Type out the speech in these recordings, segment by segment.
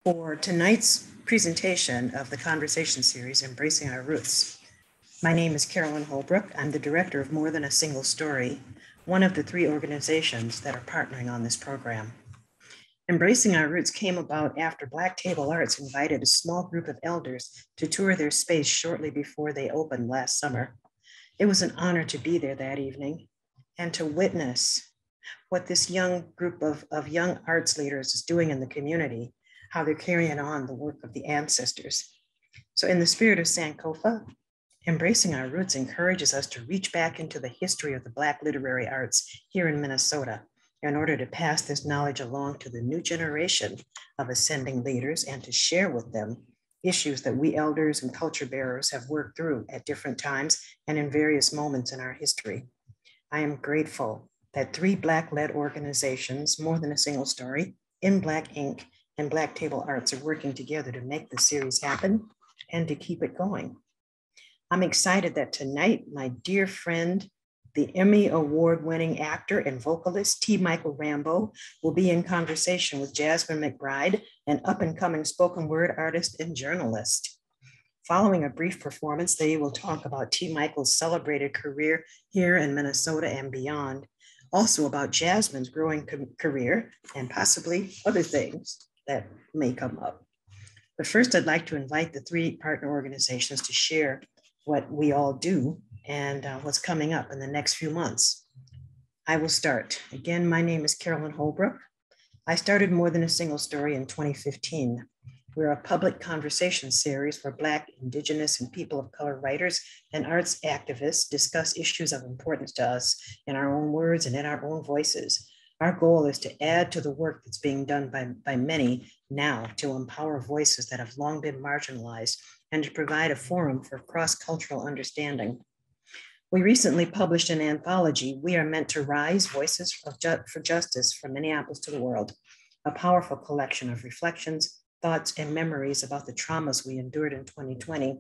for tonight's presentation of the conversation series, Embracing Our Roots. My name is Carolyn Holbrook. I'm the director of More Than a Single Story, one of the 3 organizations that are partnering on this program. Embracing Our Roots came about after Black Table Arts invited a small group of elders to tour their space shortly before they opened last summer. It was an honor to be there that evening and to witness what this young group of young arts leaders is doing in the community, how they're carrying on the work of the ancestors. So in the spirit of Sankofa, Embracing Our Roots encourages us to reach back into the history of the Black literary arts here in Minnesota in order to pass this knowledge along to the new generation of ascending leaders and to share with them issues that we elders and culture bearers have worked through at different times and in various moments in our history. I am grateful that 3 Black-led organizations, More Than a Single Story, In Black Ink, and Black Table Arts are working together to make the series happen and to keep it going. I'm excited that tonight, my dear friend, the Emmy Award-winning actor and vocalist, Mychael Rambo, will be in conversation with Jasmine McBride, an up-and-coming spoken word artist and journalist. Following a brief performance, they will talk about Mychael's celebrated career here in Minnesota and beyond, also about Jasmine's growing career and possibly other things that may come up. But first, I'd like to invite the 3 partner organizations to share what we all do and what's coming up in the next few months. I will start. Again, my name is Carolyn Holbrook. I started More Than a Single Story in 2015. We're a public conversation series where Black, Indigenous, and people of color writers and arts activists discuss issues of importance to us in our own words and in our own voices. Our goal is to add to the work that's being done by many now to empower voices that have long been marginalized and to provide a forum for cross-cultural understanding. We recently published an anthology, We Are Meant to Rise, Voices for Justice from Minneapolis to the World, a powerful collection of reflections, thoughts, and memories about the traumas we endured in 2020,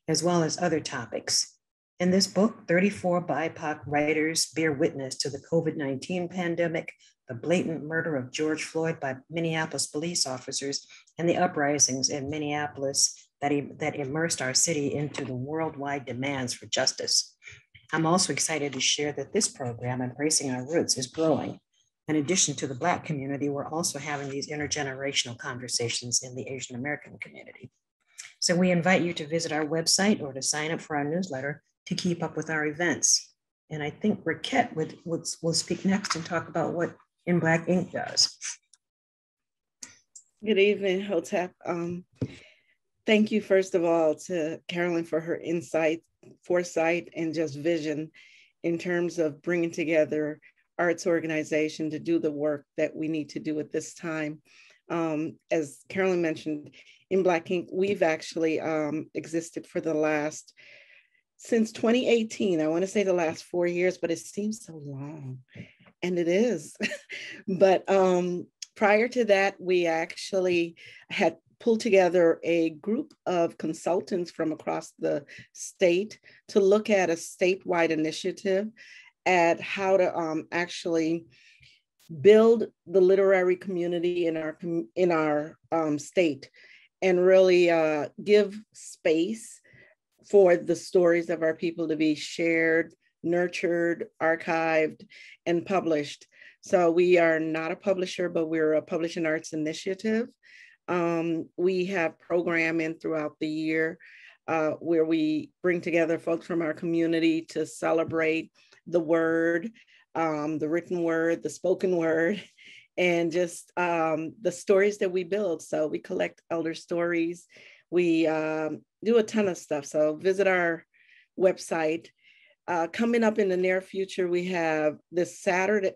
as well as other topics. In this book, 34 BIPOC writers bear witness to the COVID-19 pandemic, the blatant murder of George Floyd by Minneapolis police officers, and the uprisings in Minneapolis that immersed our city into the worldwide demands for justice. I'm also excited to share that this program, Embracing Our Roots, is growing. In addition to the Black community, we're also having these intergenerational conversations in the Asian American community. So we invite you to visit our website or to sign up for our newsletter to keep up with our events. And I think Raquette will speak next and talk about what In Black Ink does. Good evening, Hotep. Thank you, first of all, to Carolyn for her insight, foresight, and just vision in terms of bringing together arts organization to do the work that we need to do at this time. As Carolyn mentioned, In Black Ink, we've actually existed for since 2018. I want to say the last 4 years, but it seems so long, and it is. But prior to that, we actually had pulled together a group of consultants from across the state to look at a statewide initiative at how to actually build the literary community in our state and really give space for the stories of our people to be shared, nurtured, archived, and published. So we are not a publisher, but we're a publishing arts initiative. We have programming throughout the year where we bring together folks from our community to celebrate the word, the written word, the spoken word, and just the stories that we build. So we collect elder stories. We do a ton of stuff. So visit our website. Coming up in the near future, we have this Saturday.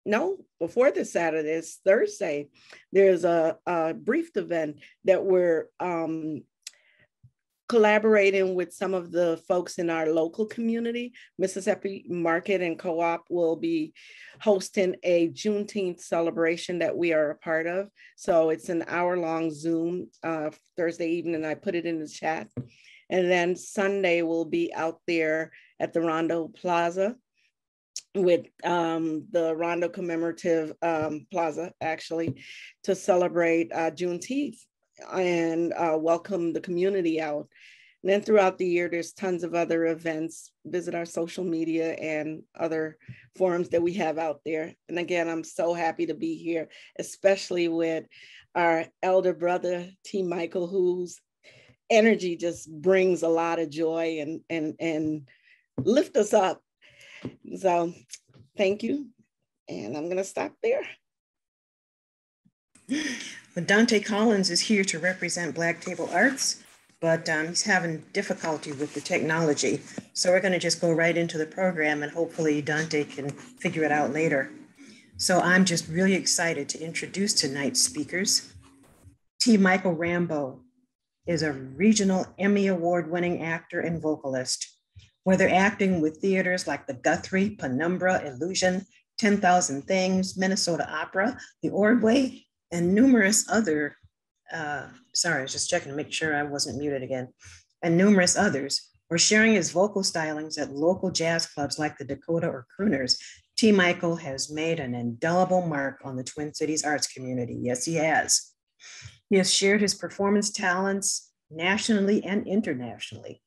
No, before this Saturday, it's Thursday. There's a brief event that we're collaborating with some of the folks in our local community. Mississippi Market and Co-op will be hosting a Juneteenth celebration that we are a part of. So it's an hour-long Zoom Thursday evening. I put it in the chat. And then Sunday we'll be out there at the Rondo Plaza with the Rondo Commemorative Plaza, actually, to celebrate Juneteenth. and welcome the community out. And then throughout the year, there's tons of other events. Visit our social media and other forums that we have out there. And again, I'm so happy to be here, especially with our elder brother, T. Mychael, whose energy just brings a lot of joy and lift us up. So thank you. And I'm gonna stop there. Well, Dante Collins is here to represent Black Table Arts, but he's having difficulty with the technology. So we're going to just go right into the program, and hopefully Dante can figure it out later. So I'm just really excited to introduce tonight's speakers. T. Mychael Rambo is a regional Emmy Award-winning actor and vocalist. Whether acting with theaters like the Guthrie, Penumbra, Illusion, 10,000 Things, Minnesota Opera, the Ordway, and numerous other, sorry, I was just checking to make sure I wasn't muted again, and numerous others, or sharing his vocal stylings at local jazz clubs like the Dakota or Crooners, T. Mychael has made an indelible mark on the Twin Cities arts community. Yes, he has. He has shared his performance talents nationally and internationally.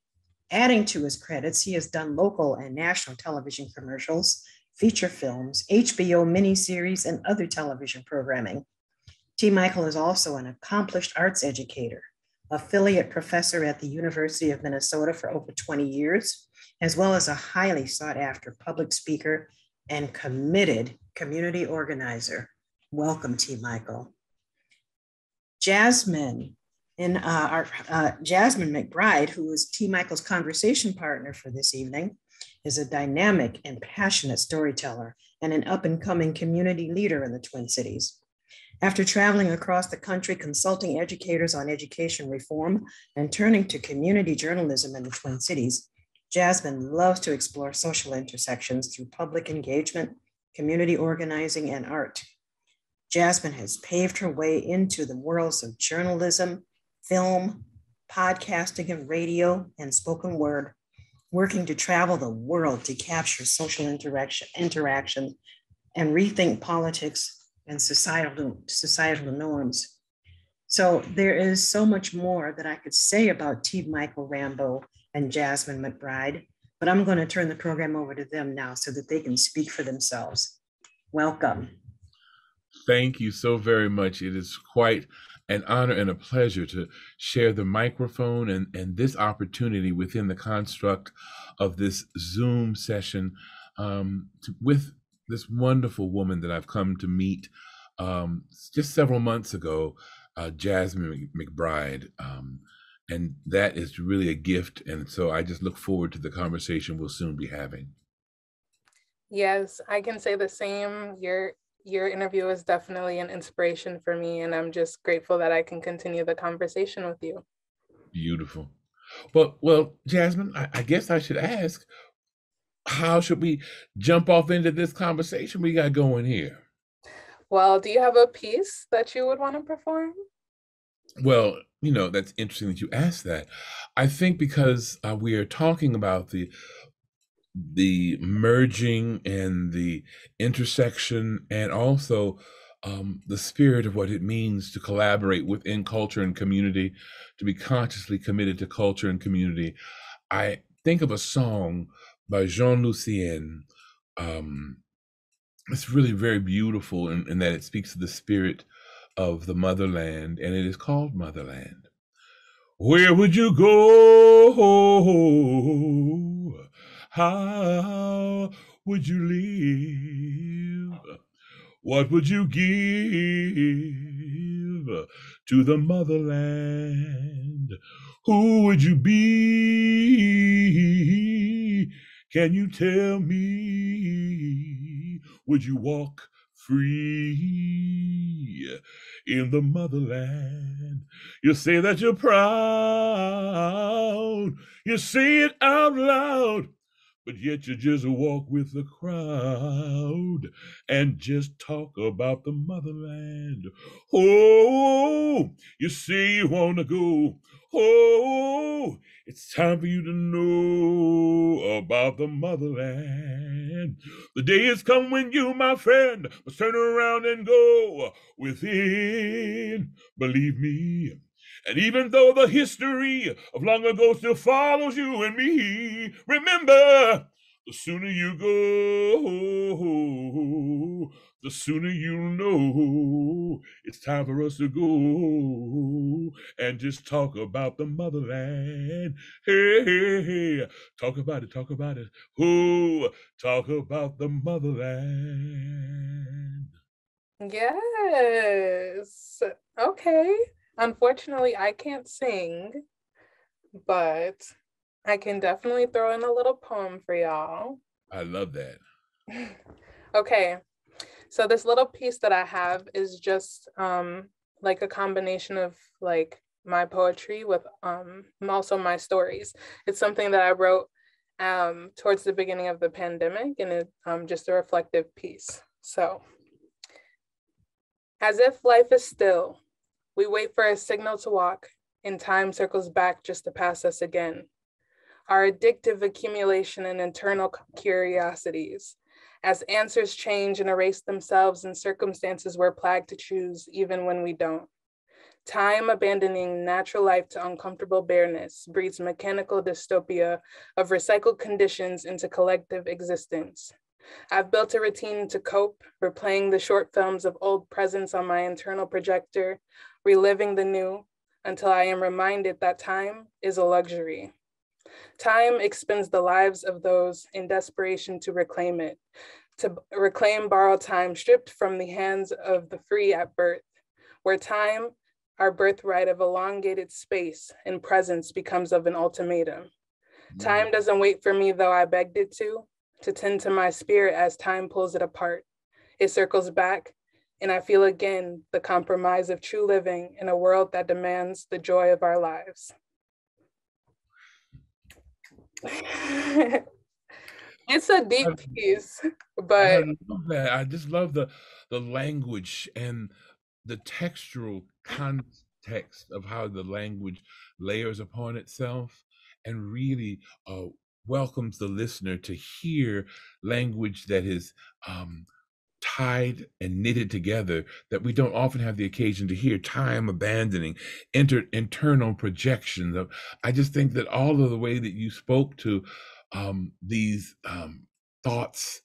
Adding to his credits, he has done local and national television commercials, feature films, HBO miniseries, and other television programming. T. Mychael is also an accomplished arts educator, affiliate professor at the University of Minnesota for over 20 years, as well as a highly sought after public speaker and committed community organizer. Welcome, T. Mychael. Jasmine, Jasmine McBride, who is T. Mychael's conversation partner for this evening, is a dynamic and passionate storyteller and an up-and-coming community leader in the Twin Cities. After traveling across the country, consulting educators on education reform and turning to community journalism in the Twin Cities, Jasmine loves to explore social intersections through public engagement, community organizing, and art. Jasmine has paved her way into the worlds of journalism, film, podcasting, and radio, and spoken word, working to travel the world to capture social interaction and rethink politics and societal norms. So there is so much more that I could say about T. Mychael Rambo and Jasmine McBride, but I'm going to turn the program over to them now so that they can speak for themselves. Welcome. Thank you so very much. It is quite an honor and a pleasure to share the microphone and this opportunity within the construct of this Zoom session with this wonderful woman that I've come to meet just several months ago, Jasmine McBride. And that is really a gift. And so I just look forward to the conversation we'll soon be having. Yes, I can say the same. Your interview is definitely an inspiration for me, and I'm just grateful that I can continue the conversation with you. Beautiful. Well, Jasmine, I guess I should ask, how should we jump off into this conversation we got going here? Well, do you have a piece that you would want to perform? Well, that's interesting that you asked that. I think because we are talking about the merging and the intersection and also the spirit of what it means to collaborate within culture and community, to be consciously committed to culture and community. I think of a song by Jean Lucien. It's really very beautiful in that it speaks to the spirit of the motherland, and it is called Motherland. Where would you go? How would you live? What would you give to the motherland? Who would you be? Can you tell me? Would you walk free in the motherland? You say that you're proud. You say it out loud. But yet you just walk with the crowd and just talk about the motherland. Oh, you say you want to go. Oh, it's time for you to know about the motherland. The day has come when you, my friend, must turn around and go within. Believe me, And even though the history of long ago still follows you and me, remember, the sooner you go, the sooner you'll know it's time for us to go and just talk about the motherland. Hey, hey, hey. Talk about it, talk about it. Oh, talk about the motherland. Yes. Okay. Unfortunately, I can't sing, but I can definitely throw in a little poem for y'all. I love that. Okay. So this little piece that I have is just like a combination of like my poetry with also my stories. It's something that I wrote towards the beginning of the pandemic, and it's just a reflective piece. So, as if life is still, we wait for a signal to walk, and time circles back just to pass us again. Our addictive accumulation and internal curiosities, as answers change and erase themselves in circumstances we're plagued to choose, even when we don't. Time abandoning natural life to uncomfortable bareness breeds mechanical dystopia of recycled conditions into collective existence. I've built a routine to cope, replaying the short films of old presents on my internal projector, reliving the new, until I am reminded that time is a luxury. Time expends the lives of those in desperation to reclaim it, to reclaim borrowed time stripped from the hands of the free at birth, where time, our birthright of elongated space and presence, becomes of an ultimatum. Time doesn't wait for me, though I begged it to tend to my spirit as time pulls it apart. It circles back, and I feel again the compromise of true living in a world that demands the joy of our lives. It's a deep piece, but I love that. I just love the language and the textural context of how the language layers upon itself and really welcomes the listener to hear language that is tied and knitted together that we don't often have the occasion to hear. Time abandoning, internal projections of. I just think that all of the way that you spoke to these thoughts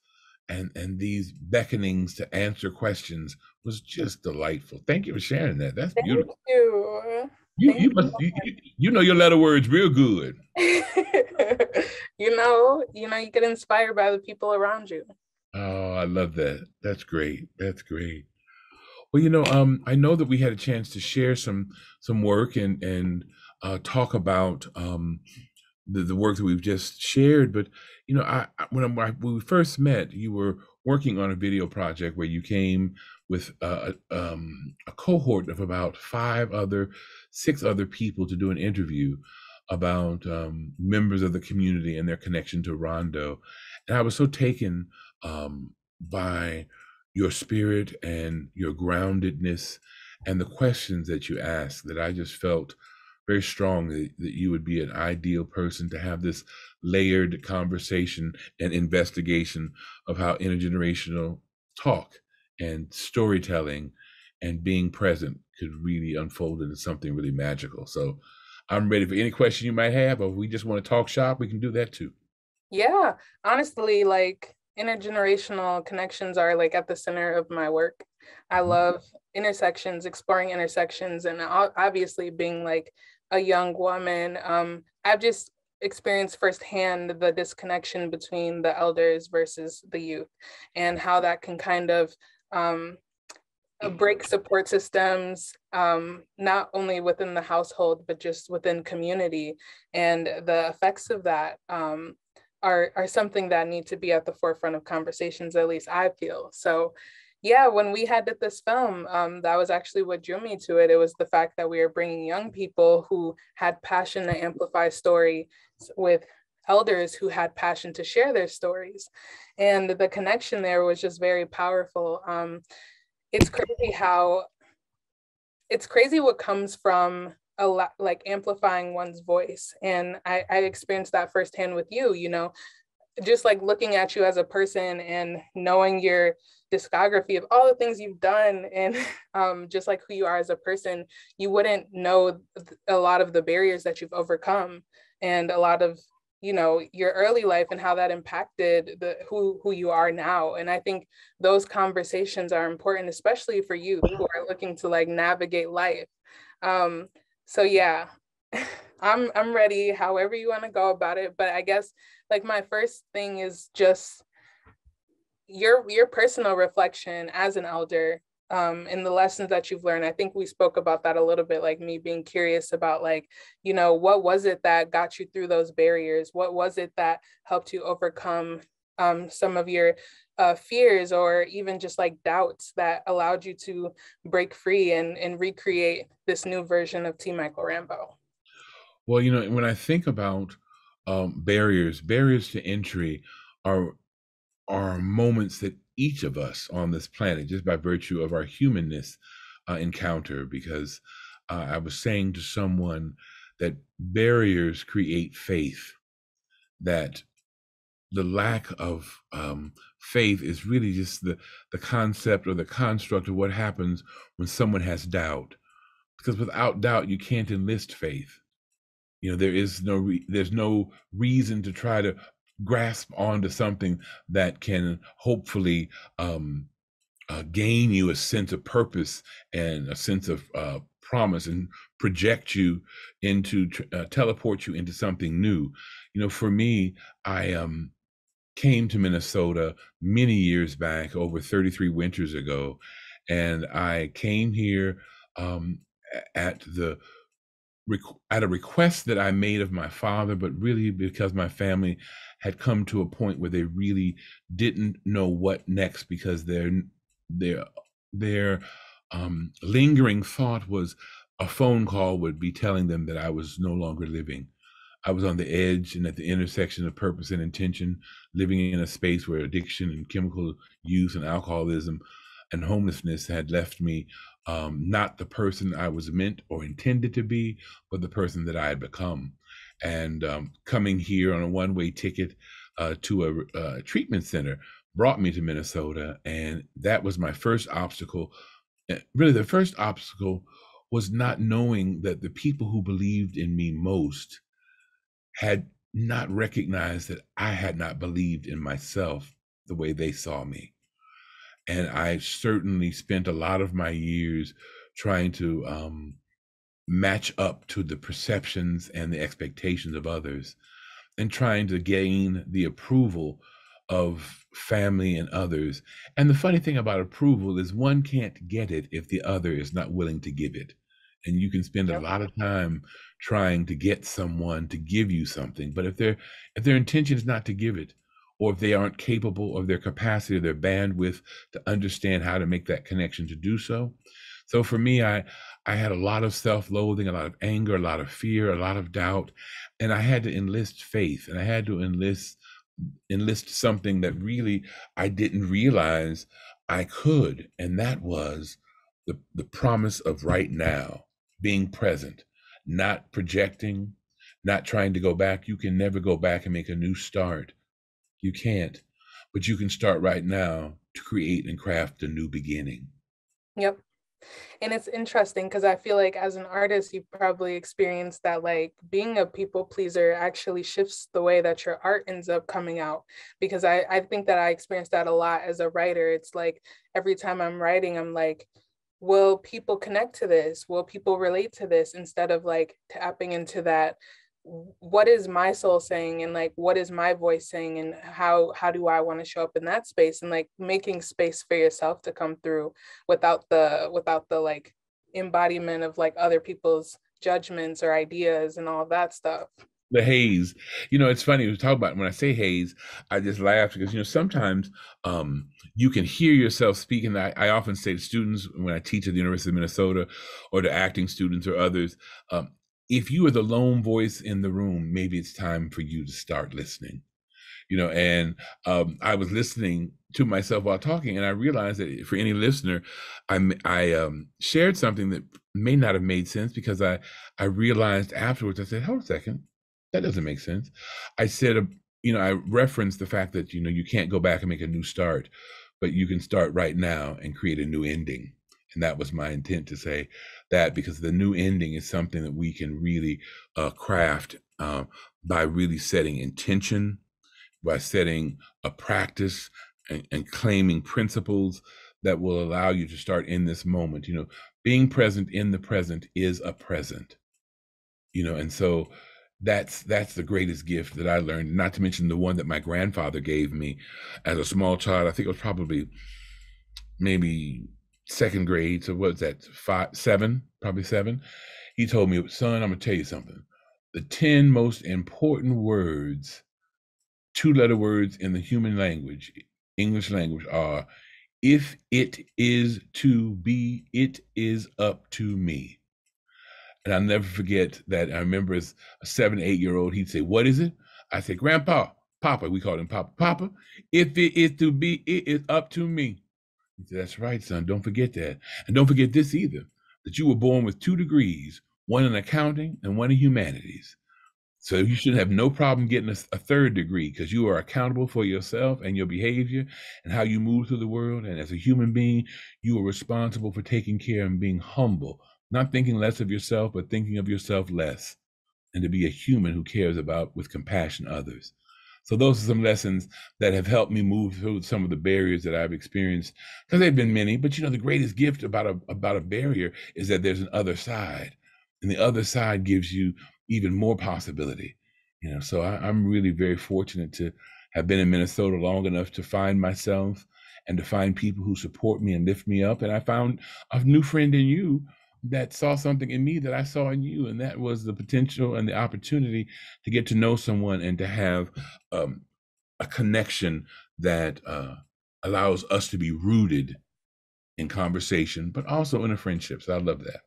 and these beckonings to answer questions was just delightful. Thank you for sharing that. That's beautiful. thank you. You must you know your letter words real good. You get inspired by the people around you. Oh, I love that. That's great. That's great. Well, I know that we had a chance to share some work and talk about the work that we've just shared. But when we first met, you were working on a video project where you came with a cohort of about 6 other people to do an interview about members of the community and their connection to Rondo. And I was so taken by your spirit and your groundedness and the questions that you asked that I just felt very strongly that you would be an ideal person to have this layered conversation and investigation of how intergenerational talk and storytelling and being present could really unfold into something really magical. So I'm ready for any question you might have, or if we just want to talk shop, we can do that too. Yeah, honestly, like intergenerational connections are like at the center of my work. I love intersections, exploring intersections, and obviously being like a young woman, I've just experienced firsthand the disconnection between the elders versus the youth, and how that can kind of break support systems, not only within the household, but just within community. And the effects of that are something that need to be at the forefront of conversations, at least I feel. So yeah, when we had did this film, that was actually what drew me to it. It was the fact that we were bringing young people who had passion to amplify story with elders who had passion to share their stories. And the connection there was just very powerful. It's crazy what comes from like amplifying one's voice. And I experienced that firsthand with you, just like looking at you as a person and knowing your discography of all the things you've done and just like who you are as a person, you wouldn't know a lot of the barriers that you've overcome and a lot of, you know, your early life and how that impacted who you are now. And I think those conversations are important, especially for youth who are looking to like navigate life. So yeah, I'm ready however you want to go about it. But I guess like my first thing is just your personal reflection as an elder, and the lessons that you've learned. I think we spoke about that a little bit, like me being curious about like, you know, what was it that got you through those barriers? What was it that helped you overcome some of your fears or even just like doubts that allowed you to break free and recreate this new version of T. Mychael Rambo? Well, you know, when I think about barriers to entry are moments that each of us on this planet, just by virtue of our humanness, encounter. Because I was saying to someone that barriers create faith, that the lack of faith is really just the concept or the construct of what happens when someone has doubt. Because without doubt, you can't enlist faith. You know, there's no reason to try to grasp onto something that can hopefully gain you a sense of purpose and a sense of promise and project you into teleport you into something new. You know, for me, I came to Minnesota many years back, over 33 winters ago, and I came here at a request that I made of my father, but really because my family had come to a point where they really didn't know what next, because their lingering thought was a phone call would be telling them that I was no longer living. I was on the edge and at the intersection of purpose and intention, living in a space where addiction and chemical use and alcoholism and homelessness had left me not the person I was meant or intended to be, but the person that I had become. And coming here on a one-way ticket to a treatment center brought me to Minnesota. And that was my first obstacle. Really, the first obstacle was not knowing that the people who believed in me most had not recognized that I had not believed in myself the way they saw me. And I certainly spent a lot of my years trying to match up to the perceptions and the expectations of others, and trying to gain the approval of family and others. And the funny thing about approval is one can't get it if the other is not willing to give it. And you can spend a lot of time trying to get someone to give you something, but if their intention is not to give it, or if they aren't capable of their capacity or their bandwidth to understand how to make that connection to do so. So for me, I had a lot of self-loathing, a lot of anger, a lot of fear, a lot of doubt, and I had to enlist faith, and I had to enlist something that really I didn't realize I could, and that was the promise of right now, being present, not projecting, not trying to go back. You can never go back and make a new start. You can't, but you can start right now to create and craft a new beginning. Yep. And it's interesting because I feel like as an artist, you probably experienced that like being a people pleaser actually shifts the way that your art ends up coming out. Because I think that I experienced that a lot as a writer. It's like every time I'm writing, I'm like, will people connect to this? Will people relate to this? Instead of like tapping into that, what is my soul saying, and like what is my voice saying, and how do I want to show up in that space, and like making space for yourself to come through without the like embodiment of like other people's judgments or ideas and all that stuff. The haze, you know, it's funny to talk about. When I say haze, I just laugh because, you know, sometimes you can hear yourself speaking. I often say to students when I teach at the University of Minnesota, or to acting students or others, if you are the lone voice in the room, maybe it's time for you to start listening. You know, and I was listening to myself while talking, and I realized that for any listener, I shared something that may not have made sense, because I realized afterwards, I said, hold a second, that doesn't make sense. I said, you know, I referenced the fact that, you know, you can't go back and make a new start. but you can start right now and create a new ending. And that was my intent to say that, because the new ending is something that we can really craft by really setting intention, by setting a practice and claiming principles that will allow you to start in this moment. You know, being present in the present is a present, you know, and so that's the greatest gift that I learned, not to mention the one that my grandfather gave me as a small child. I think it was probably maybe second grade. So what's that, probably seven. He told me, son, I'm gonna tell you something. The 10 most important words, 2-letter words in the human language, English language, are, if it is to be, it is up to me. And I'll never forget that. I remember as a 7, 8-year-old, he'd say, what is it? I said, Grandpa, Papa, we called him Papa. Papa, if it is to be, it is up to me. He said, that's right, son. Don't forget that. And don't forget this either, that you were born with 2 degrees, one in accounting and one in humanities. So you should have no problem getting a 3rd degree, because you are accountable for yourself and your behavior and how you move through the world. And as a human being, you are responsible for taking care and being humble, not thinking less of yourself, but thinking of yourself less, and to be a human who cares about, with compassion, others. So those are some lessons that have helped me move through some of the barriers that I've experienced, because they've been many. But you know, the greatest gift about a barrier is that there's an other side, and the other side gives you even more possibility. You know, so I'm really very fortunate to have been in Minnesota long enough to find myself and to find people who support me and lift me up. And I found a new friend in you that saw something in me that I saw in you, and that was the potential and the opportunity to get to know someone and to have a connection that allows us to be rooted in conversation, but also in a friendship. So I love that.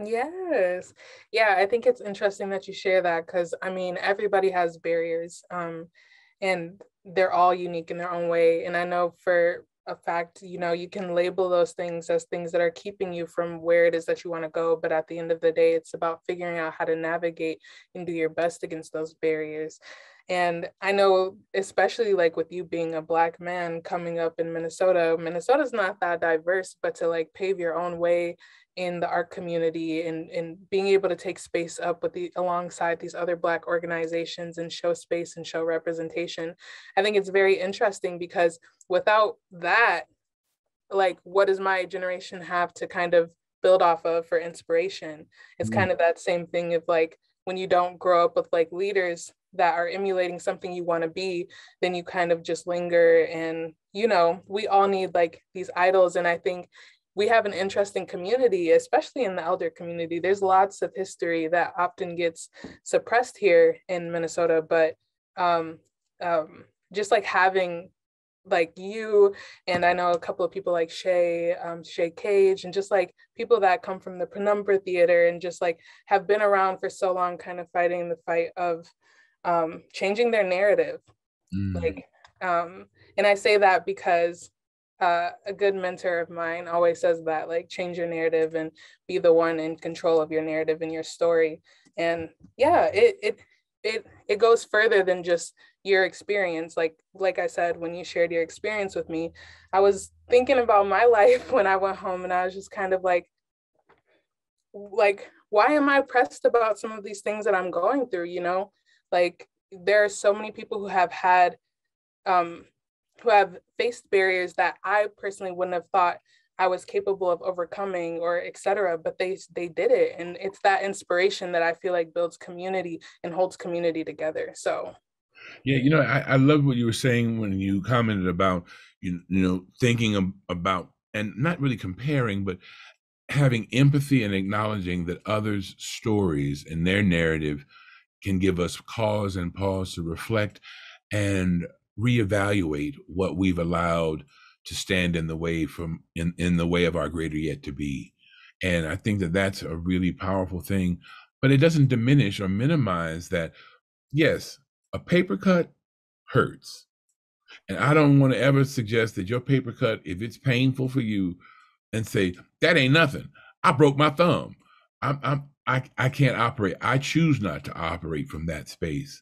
Yes. Yeah, I think it's interesting that you share that, because I mean, everybody has barriers, and they're all unique in their own way. And I know for a fact, you know, you can label those things as things that are keeping you from where it is that you want to go. But at the end of the day, it's about figuring out how to navigate and do your best against those barriers. And I know, especially like with you being a Black man coming up in Minnesota, Minnesota's not that diverse, but to like pave your own way in the art community and being able to take space up with alongside these other Black organizations and show space and show representation. I think it's very interesting, because without that, like, what does my generation have to kind of build off of for inspiration? It's kind of that same thing of like, when you don't grow up with like leaders that are emulating something you want to be, then you kind of just linger. And, you know, we all need like these idols. And I think we have an interesting community, especially in the elder community. There's lots of history that often gets suppressed here in Minnesota, but just like having like you, and I know a couple of people like Shay Cage, and just like people that come from the Penumbra Theater and just like have been around for so long, kind of fighting the fight of changing their narrative. Like, and I say that because a good mentor of mine always says that, like, change your narrative and be the one in control of your narrative and your story. And yeah, it goes further than just your experience. Like I said, when you shared your experience with me, I was thinking about my life when I went home, and I was just kind of like, why am I pressed about some of these things that I'm going through? You know, like, there are so many people who have had who have faced barriers that I personally wouldn't have thought I was capable of overcoming, or et cetera, but they did it. And it's that inspiration that I feel like builds community and holds community together. So yeah, you know, I love what you were saying when you commented about, you know, thinking about, and not really comparing, but having empathy and acknowledging that others' stories and their narrative can give us cause and pause to reflect and reevaluate what we've allowed to stand in the way in the way of our greater yet to be. And I think that that's a really powerful thing, but it doesn't diminish or minimize that. Yes, a paper cut hurts. And I don't want to ever suggest that your paper cut, if it's painful for you, and say, that ain't nothing. I broke my thumb. I can't operate. I choose not to operate from that space.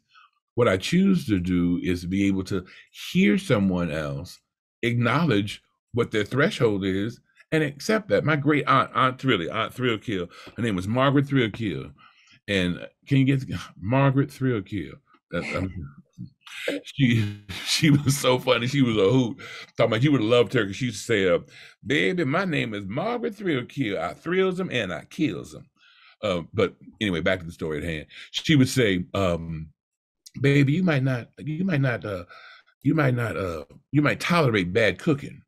What I choose to do is be able to hear someone else acknowledge what their threshold is and accept that. My great Aunt Thrillkill, her name was Margaret Thrillkill. And can you get Margaret Thrillkill? She was so funny. She was a hoot. Talking about you would have loved her because she used to say, "Baby, my name is Margaret Thrillkill. I thrills them and I kills them." But anyway, back to the story at hand. She would say, "Baby, you might tolerate bad cooking.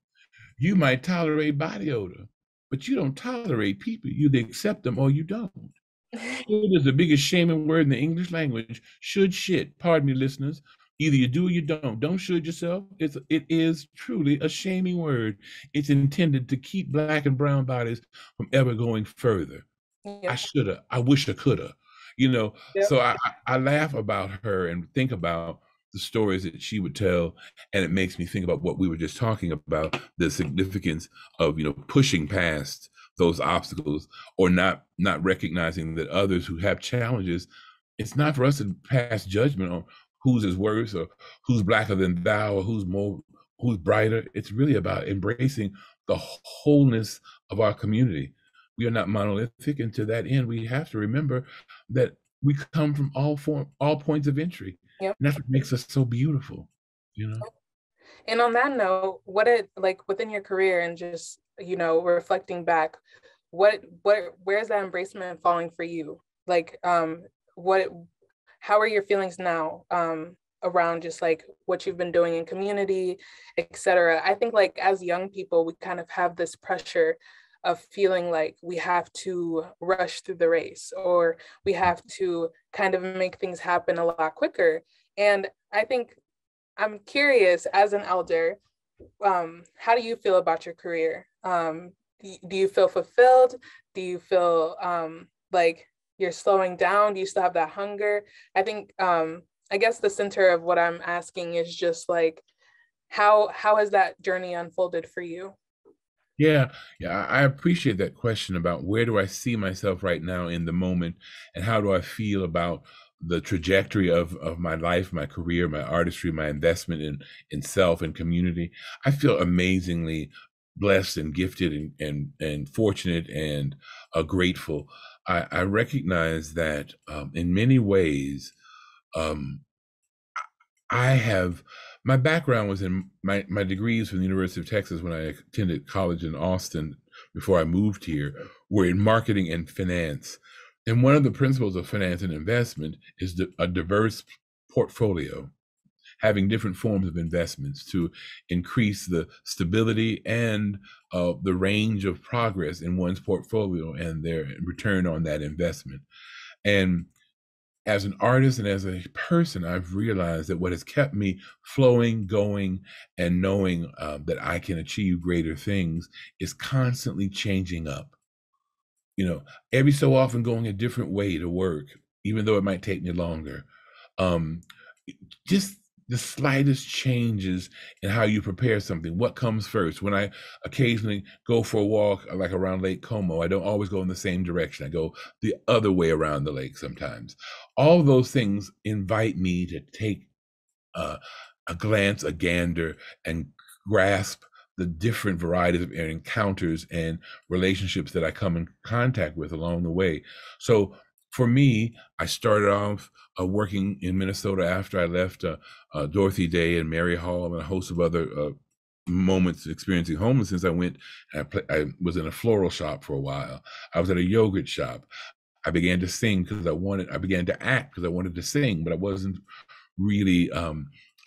You might tolerate body odor, but you don't tolerate people. You either accept them or you don't." Should is the biggest shaming word in the English language. Should shit. Pardon me, listeners. Either you do or you don't. Don't should yourself. It is truly a shaming word. It's intended to keep Black and brown bodies from ever going further. I shoulda. I wish I coulda. So I laugh about her and think about the stories that she would tell, and it makes me think about what we were just talking about, the significance of pushing past those obstacles, or not recognizing that others who have challenges, it's not for us to pass judgment on whose is worse or who's blacker than thou or who's brighter. It's really about embracing the wholeness of our community. We are not monolithic, and to that end, we have to remember that we come from all points of entry. Yep. And that's what makes us so beautiful, And on that note, like within your career and just, reflecting back, where's that embracement falling for you? Like, how are your feelings now around just like what you've been doing in community, etc.? I think like as young people, we kind of have this pressure of feeling like we have to rush through the race, or we have to kind of make things happen a lot quicker. And I think I'm curious, as an elder, how do you feel about your career? Do you feel fulfilled? Do you feel like you're slowing down? Do you still have that hunger? I think, I guess the center of what I'm asking is just like, how has that journey unfolded for you? Yeah, I appreciate that question about where do I see myself right now in the moment, and how do I feel about the trajectory of my life, my career, my artistry, my investment in self and community. I feel amazingly blessed and gifted and fortunate and grateful. I recognize that in many ways, I have my background was in my degrees from the University of Texas when I attended college in Austin before I moved here, were in marketing and finance. And one of the principles of finance and investment is a diverse portfolio, having different forms of investments to increase the stability and the range of progress in one's portfolio and their return on that investment. And as an artist and as a person, I've realized that what has kept me flowing, going, and knowing that I can achieve greater things is constantly changing up. Every so often going a different way to work, even though it might take me longer. Just the slightest changes in how you prepare something. What comes first? When I occasionally go for a walk, like around Lake Como, I don't always go in the same direction. I go the other way around the lake sometimes. All those things invite me to take a glance, a gander, and grasp the different varieties of encounters and relationships that I come in contact with along the way. So for me, I started off working in Minnesota after I left Dorothy Day and Mary Hall and a host of other moments experiencing homelessness. I was in a floral shop for a while. I was at a yogurt shop. I began to sing because I began to act because I wanted to sing, but I wasn't really,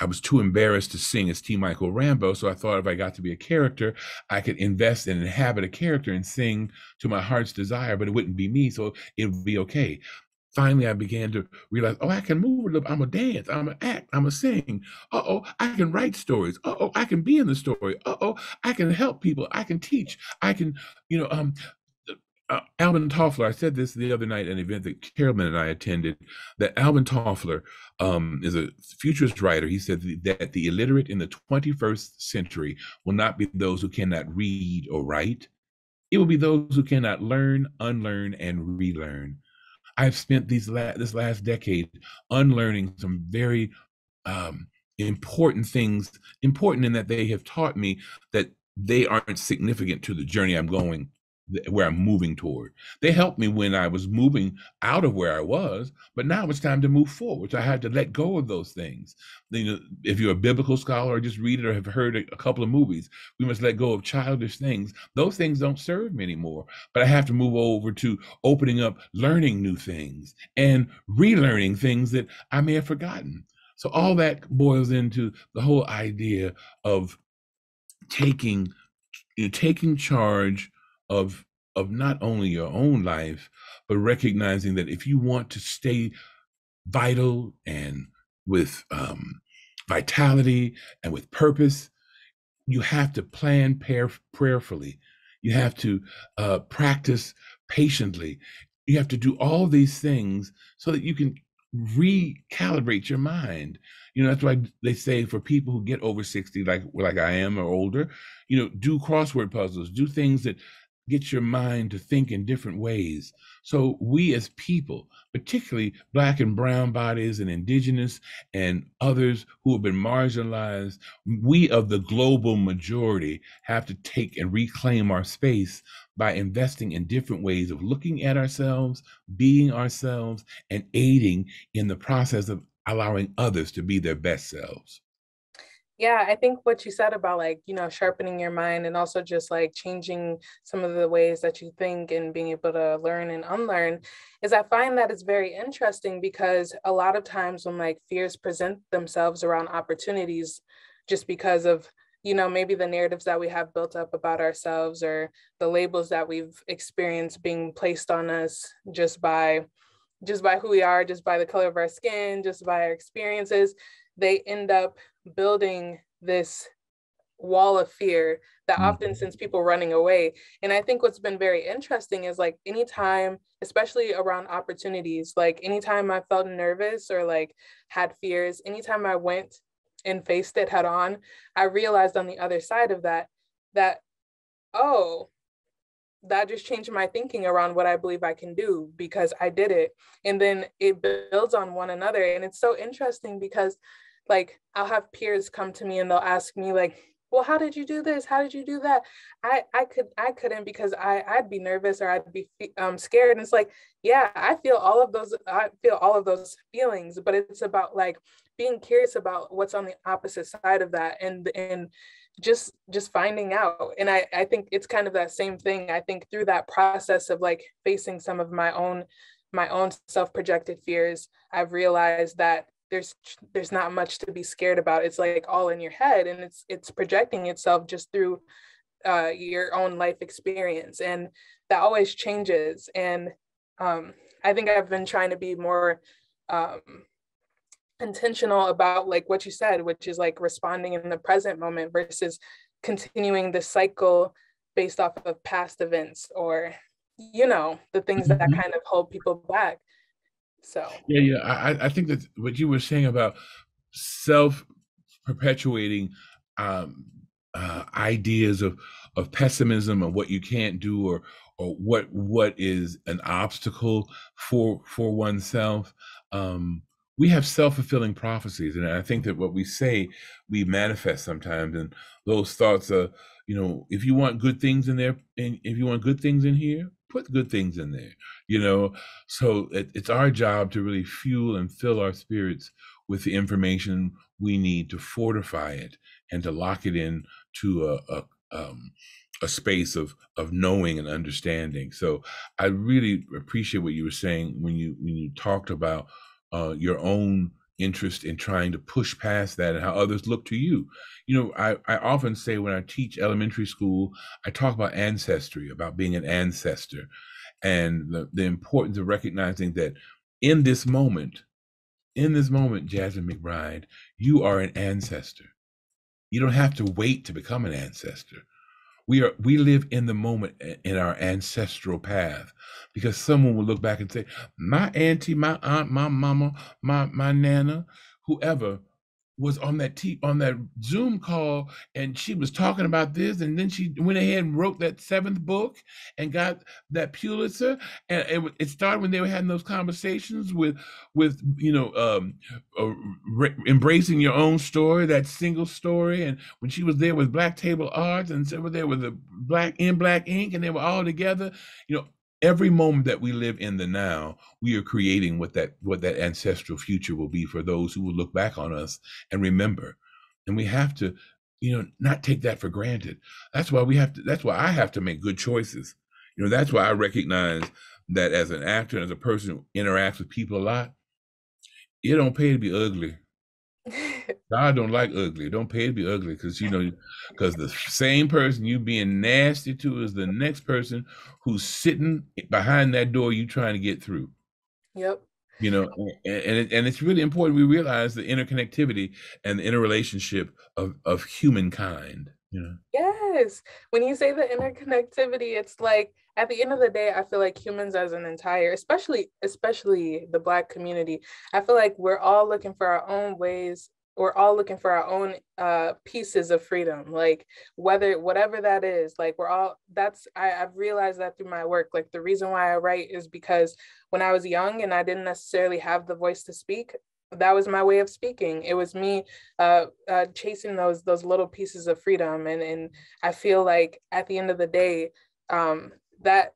I was too embarrassed to sing as Mychael Rambo. So I thought if I got to be a character, I could invest and inhabit a character and sing to my heart's desire, but it wouldn't be me. So it would be okay. Finally, I began to realize, I can move a little. I'm a dance. I'm a act. I'm a sing. I can write stories. I can be in the story. I can help people. I can teach. I can, Alvin Toffler, I said this the other night at an event that Carolyn and I attended, that Alvin Toffler is a futurist writer. He said that the illiterate in the 21st century will not be those who cannot read or write. It will be those who cannot learn, unlearn, and relearn. I've spent this last decade unlearning some very important things, important in that they have taught me that they aren't significant to the journey I'm going, where I'm moving toward. They helped me when I was moving out of where I was, but now it's time to move forward. So I had to let go of those things. You know, if you're a biblical scholar or just read it or have heard a couple of movies, we must let go of childish things. Those things don't serve me anymore. But I have to move over to opening up, learning new things and relearning things that I may have forgotten. So all that boils into the whole idea of taking taking charge of not only your own life, but recognizing that if you want to stay vital and with vitality and with purpose, you have to plan prayerfully. You have to practice patiently. You have to do all these things so that you can recalibrate your mind. You know, that's why they say for people who get over 60, like I am or older, you know, do crossword puzzles, do things that get your mind to think in different ways. So we as people, particularly Black and brown bodies and indigenous and others who have been marginalized, we of the global majority have to take and reclaim our space by investing in different ways of looking at ourselves, being ourselves, and aiding in the process of allowing others to be their best selves. Yeah, I think what you said about like, you know, sharpening your mind and also just like changing some of the ways that you think and being able to learn and unlearn is I find that it's very interesting because a lot of times when like fears present themselves around opportunities, just because of, you know, maybe the narratives that we have built up about ourselves or the labels that we've experienced being placed on us just by who we are, just by the color of our skin, just by our experiences, they end up building this wall of fear that often sends people running away. And I think what's been very interesting is like anytime, especially around opportunities, like anytime I felt nervous or like had fears, anytime I went and faced it head on, I realized on the other side of that, oh, that just changed my thinking around what I believe I can do because I did it. And then it builds on one another. And it's so interesting because like I'll have peers come to me and they'll ask me like, well, how did you do this? How did you do that? I couldn't because I'd be nervous or I'd be scared. And it's like, yeah, I feel all of those feelings, but it's about like being curious about what's on the opposite side of that and just finding out. And I think it's kind of that same thing. I think through that process of like facing some of my own self-projected fears, I've realized that there's not much to be scared about. It's like all in your head and it's projecting itself just through your own life experience, and that always changes. And I think I've been trying to be more intentional about like what you said, which is like responding in the present moment versus continuing the cycle based off of past events or, you know, the things that kind of hold people back. So Yeah. I think that what you were saying about self-perpetuating ideas of pessimism and what you can't do or what is an obstacle for oneself. We have self-fulfilling prophecies, and I think that what we say we manifest sometimes. And those thoughts are, you know, if you want good things in there, and if you want good things in here, put good things in there. You know, so it's our job to really fuel and fill our spirits with the information we need to fortify it and to lock it in to a space of knowing and understanding. So I really appreciate what you were saying when you talked about your own interest in trying to push past that and how others look to you. You know, I often say when I teach elementary school, I talk about ancestry, about being an ancestor, and the importance of recognizing that in this moment, Jasmine McBride, you are an ancestor. You don't have to wait to become an ancestor. We live in the moment in our ancestral path, because someone will look back and say, my auntie, my aunt, my mama, my nana, whoever was on that Zoom call, and she was talking about this, and then she went ahead and wrote that 7th book and got that Pulitzer. And it started when they were having those conversations with embracing your own story, that single story. And when she was there with Black Table Arts, and so there with the Black Ink, and they were all together, every moment that we live in the now, we are creating what that ancestral future will be for those who will look back on us and remember. And we have to, not take that for granted. That's why I have to make good choices. That's why I recognize that as an actor and as a person who interacts with people a lot, it don't pay to be ugly. God don't like ugly. Don't pay to be ugly, because because the same person you being nasty to is the next person who's sitting behind that door you trying to get through. Yep. And it's really important we realize the interconnectivity and the interrelationship of humankind. Yes. When you say the interconnectivity, it's like at the end of the day, I feel like humans as an entire, especially the Black community, I feel like we're all looking for our own ways. We're all looking for our own pieces of freedom, like whatever that is. Like I've realized that through my work. Like the reason why I write is because when I was young and I didn't necessarily have the voice to speak, that was my way of speaking. It was me chasing those little pieces of freedom. And I feel like at the end of the day, that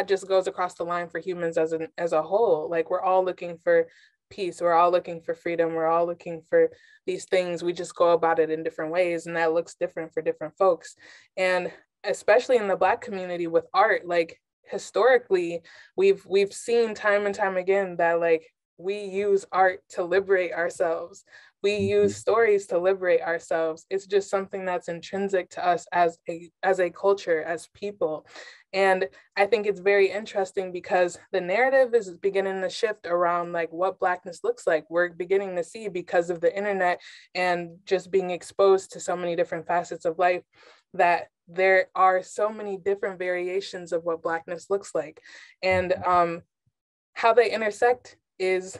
just goes across the line for humans as a whole. Like we're all looking for peace. We're all looking for freedom. We're all looking for these things. We just go about it in different ways. And that looks different for different folks. And especially in the Black community with art, like historically, we've seen time and time again that like we use art to liberate ourselves. We use stories to liberate ourselves. It's just something that's intrinsic to us as a culture, as people. And I think it's very interesting because the narrative is beginning to shift around like what Blackness looks like. We're beginning to see, because of the internet and just being exposed to so many different facets of life, that there are so many different variations of what Blackness looks like. And how they intersect is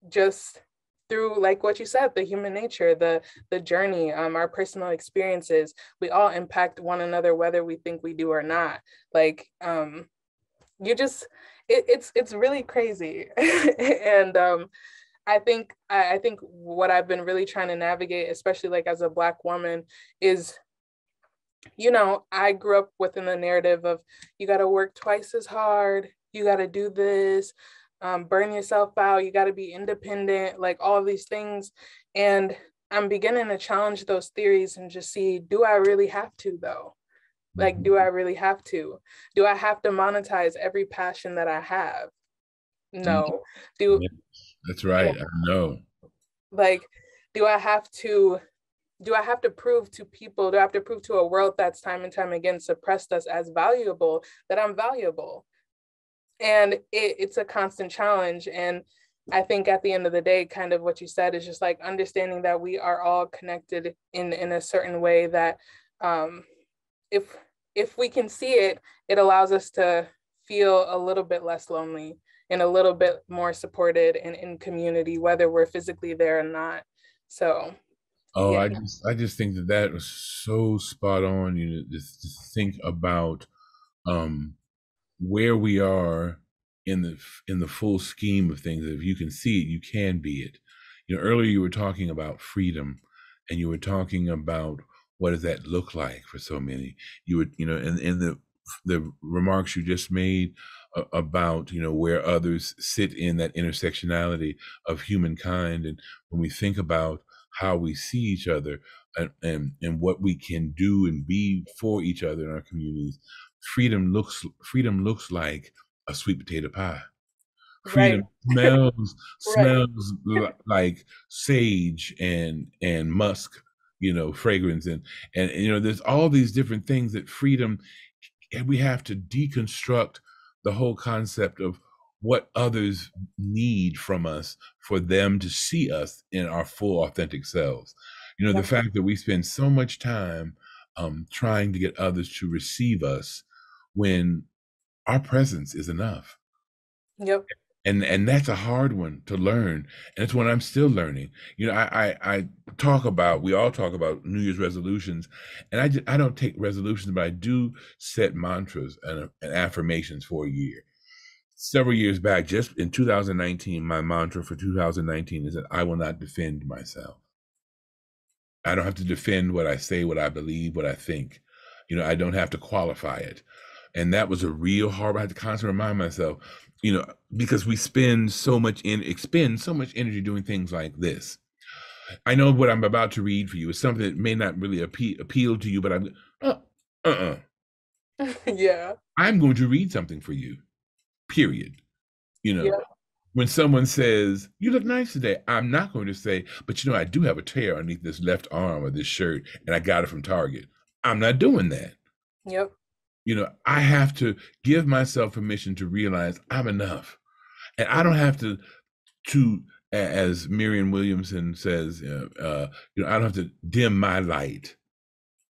just through, like what you said, the human nature, the journey, our personal experiences. We all impact one another, whether we think we do or not. Like it's really crazy. And I think what I've been really trying to navigate, especially like as a Black woman, is I grew up within the narrative of you got to work twice as hard, you got to do this, burn yourself out, you got to be independent, like all of these things. And I'm beginning to challenge those theories and just see, do I really have to though? Like, do I really have to? Do I have to monetize every passion that I have? No. That's right. I know. Like, do I have to prove to people, do I have to prove to a world that's time and time again suppressed us as valuable, that I'm valuable? And it's a constant challenge. And I think at the end of the day, kind of what you said is just like understanding that we are all connected in a certain way that if we can see it, it allows us to feel a little bit less lonely and a little bit more supported and in community, whether we're physically there or not. So yeah. I just think that was so spot on. Just think about where we are in the full scheme of things. If you can see it, you can be it. Earlier you were talking about freedom, and you were talking about what does that look like for so many. You would, and the remarks you just made about where others sit in that intersectionality of humankind, and when we think about how we see each other and what we can do and be for each other in our communities. Freedom looks like a sweet potato pie. Freedom smells like sage and musk, fragrance, and there's all these different things that freedom, and we have to deconstruct the whole concept of what others need from us for them to see us in our full authentic selves. The fact that we spend so much time trying to get others to receive us when our presence is enough. Yep. And that's a hard one to learn, and it's one I'm still learning. You know, I talk about, we all talk about New Year's resolutions, and I don't take resolutions, but I do set mantras and affirmations for a year. Several years back, just in 2019, my mantra for 2019 is that I will not defend myself. I don't have to defend what I say, what I believe, what I think. You know, I don't have to qualify it. And that was a real hard, I had to constantly remind myself, you know, because we expend so much energy doing things like this. I know what I'm about to read for you is something that may not really appeal to you, but Yeah. I'm going to read something for you, period. You know, Yeah. when someone says, you look nice today, I'm not going to say, but you know, I do have a tear underneath this left arm of this shirt and I got it from Target. I'm not doing that. Yep. You know, I have to give myself permission to realize I'm enough. And I don't have to, as Marianne Williamson says, you know, I don't have to dim my light.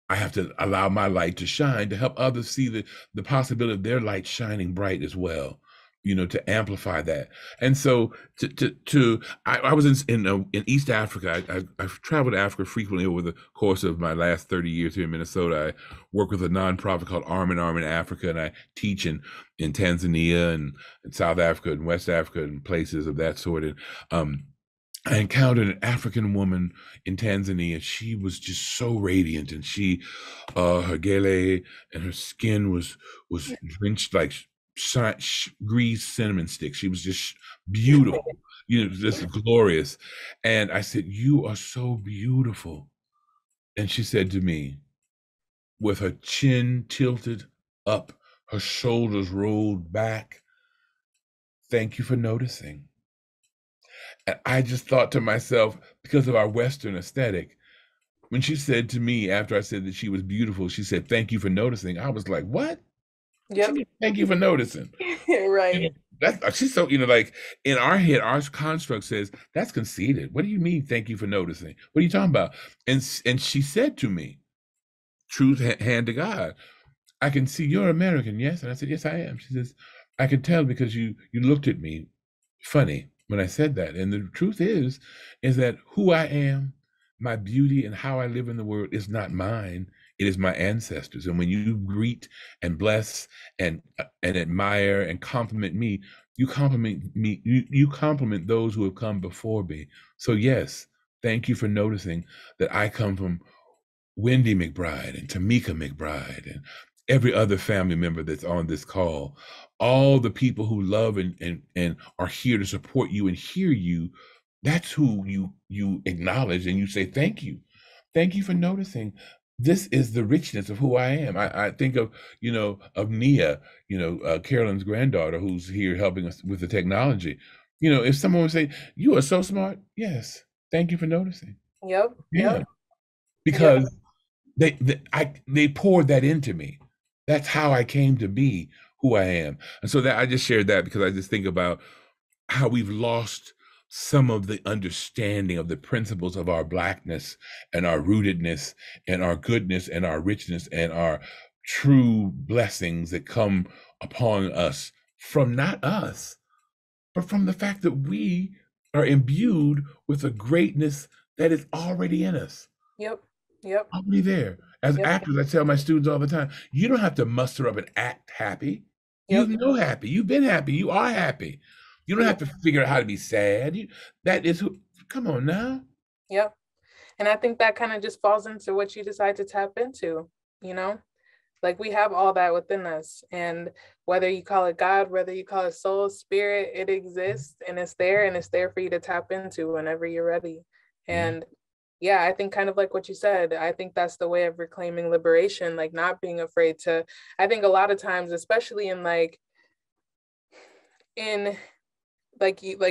I have to allow my light to shine to help others see the possibility of their light shining bright as well, you know, to amplify that. And so I was in East Africa. I've traveled to Africa frequently over the course of my last 30 years here in Minnesota. I work with a nonprofit called Arm in Arm in Africa, and I teach in Tanzania and in South Africa and West Africa and places of that sort. And I encountered an African woman in Tanzania. She was just so radiant, and her gele and her skin was drenched like greased cinnamon sticks. She was just beautiful, you know, just glorious. And I said, "You are so beautiful." And she said to me, with her chin tilted up, her shoulders rolled back, "Thank you for noticing." And I just thought to myself, because of our Western aesthetic, when she said to me after I said that she was beautiful, she said, "Thank you for noticing." I was like, what? Yep. Thank you for noticing. Right. You know, she's so, you know, like in our head, our construct says, that's conceited. What do you mean, thank you for noticing? What are you talking about? And she said to me, truth hand to God, "I can see you're American, yes?" And I said, "Yes, I am." She says, "I could tell because you looked at me funny when I said that." And the truth is that who I am, my beauty, and how I live in the world is not mine. It is my ancestors. And when you greet and bless and admire and compliment me, you compliment me. You compliment those who have come before me. So yes, thank you for noticing that I come from Wendy McBride and Tamika McBride and every other family member that's on this call, all the people who love and are here to support you and hear you. That's who you acknowledge, and you say, thank you. Thank you for noticing. This is the richness of who I am. I think of, you know, of Nia, you know, Carolyn's granddaughter, who's here helping us with the technology. You know, if someone would say, "You are so smart," yes, thank you for noticing. Yep. Yeah, Yep. because they poured that into me. That's how I came to be who I am. And so that I just shared that because I just think about how we've lost some of the understanding of the principles of our Blackness and our rootedness and our goodness and our richness and our true blessings that come upon us from not us, but from the fact that we are imbued with a greatness that is already in us. Yep. Yep. Already there. As Yep. actors, I tell my students all the time, you don't have to muster up and act happy. Yep. You know happy. You've been happy. You are happy. You don't have to figure out how to be sad. That is who, come on now. Yep. And I think that kind of just falls into what you decide to tap into, you know? Like we have all that within us. And whether you call it God, whether you call it soul, spirit, it exists and it's there for you to tap into whenever you're ready. And yeah, I think kind of like what you said, I think that's the way of reclaiming liberation, like not being afraid to, I think a lot of times, especially in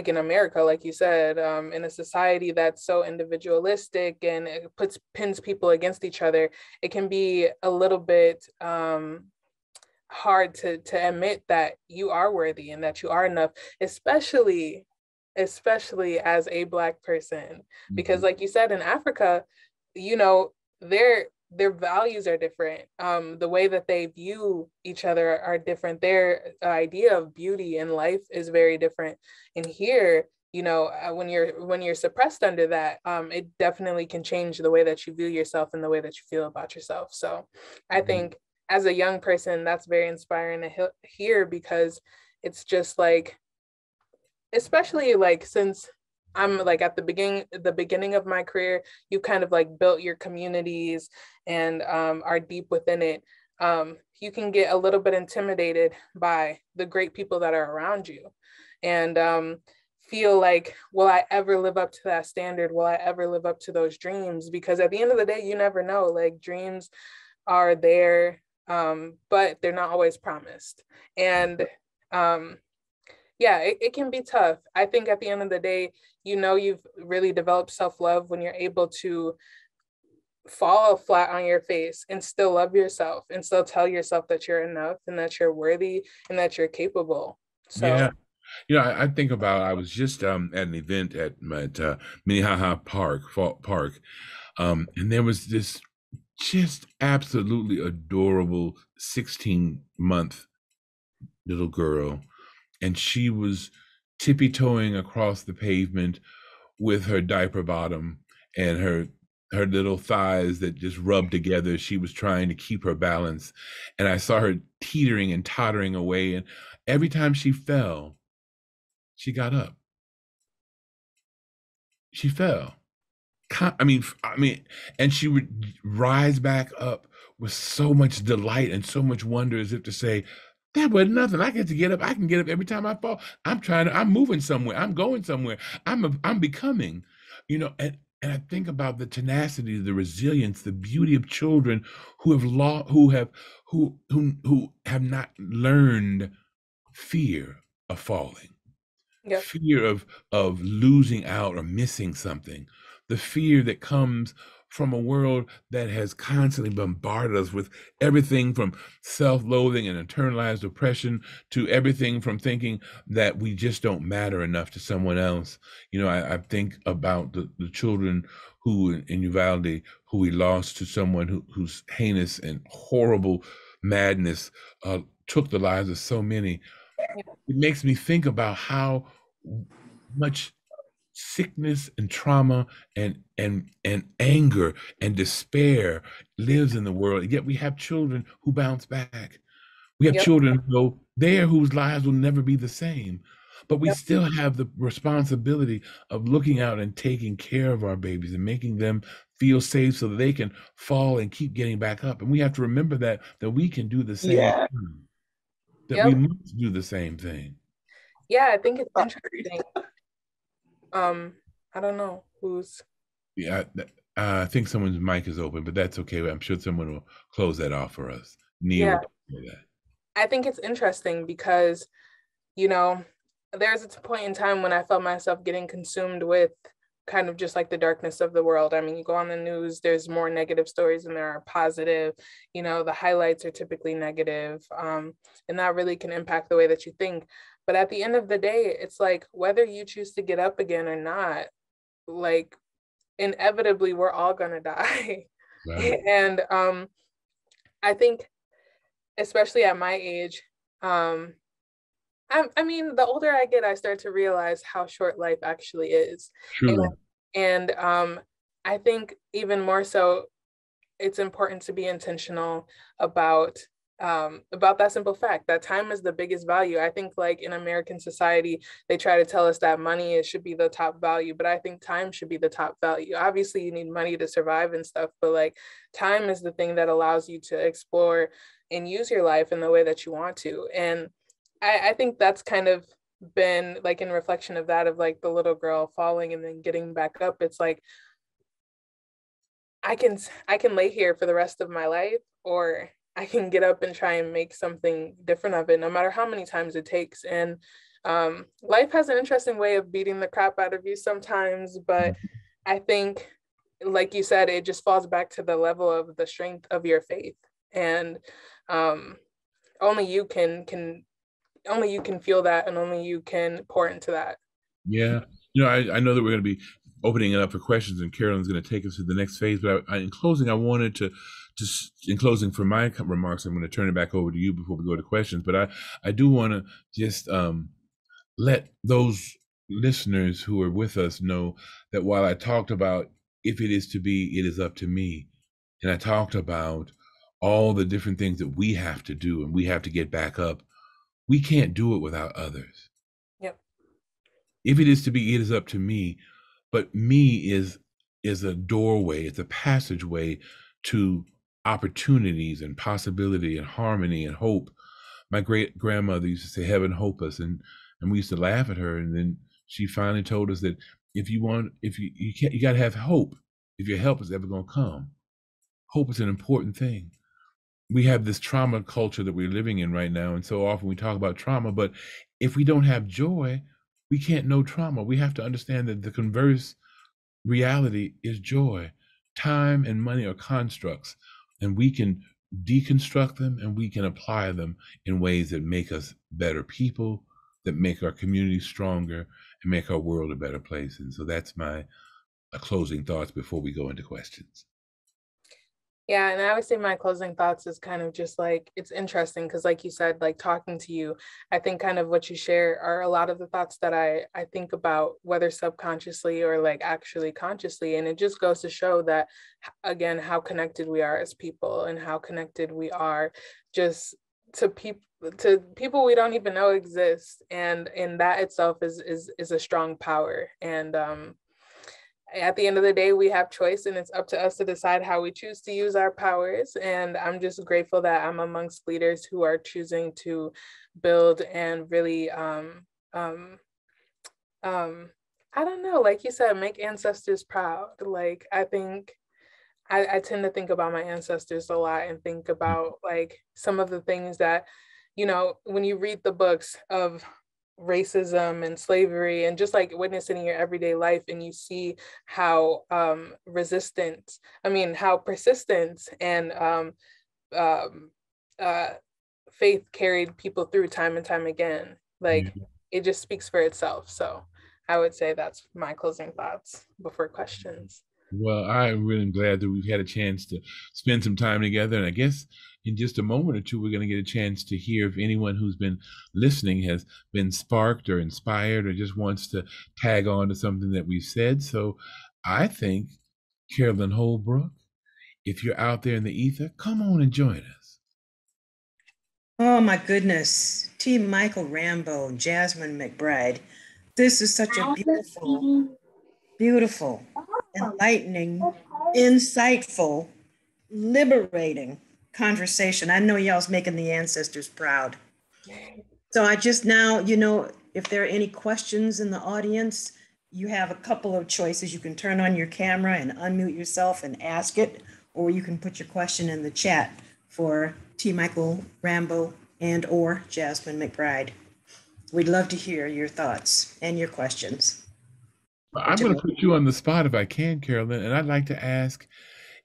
in America, like you said, in a society that's so individualistic and it pins people against each other, it can be a little bit hard to admit that you are worthy and that you are enough, especially as a Black person. Because like you said, in Africa, you know, their values are different. The way that they view each other are different. Their idea of beauty and life is very different. And here, you know, when you're suppressed under that, it definitely can change the way that you view yourself and the way that you feel about yourself. So I think as a young person, that's very inspiring to hear, because it's just like, especially like since I'm like at the beginning of my career, you kind of like built your communities and are deep within it. You can get a little bit intimidated by the great people that are around you, and feel like, will I ever live up to that standard? Will I ever live up to those dreams? Because at the end of the day, you never know. Like, dreams are there, but they're not always promised. And yeah, it can be tough. I think at the end of the day, you know, you've really developed self-love when you're able to fall flat on your face and still love yourself and still tell yourself that you're enough and that you're worthy and that you're capable. So Yeah. You know, I think about, I was just at an event at Minnehaha Fall Park, and there was this just absolutely adorable 16-month little girl, and she was tippy-toeing across the pavement with her diaper bottom and her little thighs that just rubbed together. She was trying to keep her balance, and I saw her teetering and tottering away, and every time she fell, she got up. She fell. I mean, and she would rise back up with so much delight and so much wonder, as if to say, that was nothing. I get to get up. I can get up every time I fall. I'm moving somewhere. I'm going somewhere. I'm becoming, you know, and I think about the tenacity, the resilience, the beauty of children who have not learned fear of falling. yep. Fear of losing out or missing something, the fear that comes from a world that has constantly bombarded us with everything from self-loathing and internalized oppression to everything from thinking that we just don't matter enough to someone else. You know, I think about the children who in Uvalde, who we lost to someone whose heinous and horrible madness took the lives of so many. It makes me think about how much sickness and trauma and anger and despair lives in the world. Yet we have children who bounce back. We have Yep. children whose lives will never be the same. But we Yep. still have the responsibility of looking out and taking care of our babies and making them feel safe so that they can fall and keep getting back up. And we have to remember that we can do the same thing, that we Yep. must do the same thing. Yeah, I think it's interesting. I don't know who's. Yeah, I think someone's mic is open, but that's okay. I'm sure someone will close that off for us. Neil, Yeah, that. I think it's interesting because, you know, there's a point in time when I felt myself getting consumed with kind of just like the darkness of the world. I mean, you go on the news, there's more negative stories than there are positive. You know, the highlights are typically negative, and that really can impact the way that you think. But at the end of the day, it's like, whether you choose to get up again or not, like, inevitably we're all gonna die. Right. And I think, especially at my age, I mean, the older I get, I start to realize how short life actually is. Truly. And I think even more so, it's important to be intentional about that simple fact that time is the biggest value. I think, like, in American society, they try to tell us that money should be the top value, but I think time should be the top value. Obviously, you need money to survive and stuff, but like, time is the thing that allows you to explore and use your life in the way that you want to. And I think that's kind of been like, in reflection of that, of like the little girl falling and then getting back up. It's like, I can lay here for the rest of my life, or I can get up and try and make something different of it, no matter how many times it takes. And life has an interesting way of beating the crap out of you sometimes, but I think, like you said, it just falls back to the level of the strength of your faith. And only you can feel that, and only you can pour into that. Yeah. You know, I know that we're going to be opening it up for questions, and Carolyn's going to take us to the next phase. But in closing, I wanted to just, in closing for my remarks, I'm going to turn it back over to you before we go to questions. But I do want to just let those listeners who are with us know that while I talked about if it is to be, it is up to me, and I talked about all the different things that we have to do and we have to get back up, we can't do it without others. Yep. If it is to be, it is up to me. But me is a doorway, it's a passageway to opportunities and possibility and harmony and hope. My great grandmother used to say, "Heaven hope us," and we used to laugh at her. And then she finally told us that if you can't, you got to have hope. If your help is ever going to come, hope is an important thing. We have this trauma culture that we're living in right now, and so often we talk about trauma, but if we don't have joy, we can't know trauma. We have to understand that the converse reality is joy. Time and money are constructs, and we can deconstruct them and we can apply them in ways that make us better people, that make our community stronger, and make our world a better place. And so that's my closing thoughts before we go into questions. Yeah, and I would say my closing thoughts is kind of just like, it's interesting because like you said, like talking to you, I think kind of what you share are a lot of the thoughts that I think about, whether subconsciously or like actually consciously. And it just goes to show that, again, how connected we are as people and how connected we are just to people we don't even know exist. And that itself is a strong power. And at the end of the day, we have choice, and it's up to us to decide how we choose to use our powers. And I'm just grateful that I'm amongst leaders who are choosing to build and really, I don't know, like you said, make ancestors proud. Like, I think I tend to think about my ancestors a lot and think about like some of the things that, you know, when you read the books of racism and slavery and just like witnessing in your everyday life, and you see how how persistent and faith carried people through time and time again. Like, it just speaks for itself. So I would say that's my closing thoughts before questions. Well, I'm really glad that we've had a chance to spend some time together. And I guess in just a moment or two, we're going to get a chance to hear if anyone who's been listening has been sparked or inspired or just wants to tag on to something that we've said. So I think, Carolyn Holbrook, if you're out there in the ether, come on and join us. Oh my goodness. T. Mychael, Rambo, Jasmine, McBride. This is such a beautiful, enlightening, insightful, liberating conversation. I know y'all's making the ancestors proud. So I just now, you know, if there are any questions in the audience, you have a couple of choices. You can turn on your camera and unmute yourself and ask it, or you can put your question in the chat for T. Mychael, Rambo, and or Jasmine McBride. We'd love to hear your thoughts and your questions. I'm going to put you on the spot if I can, Carolyn, and I'd like to ask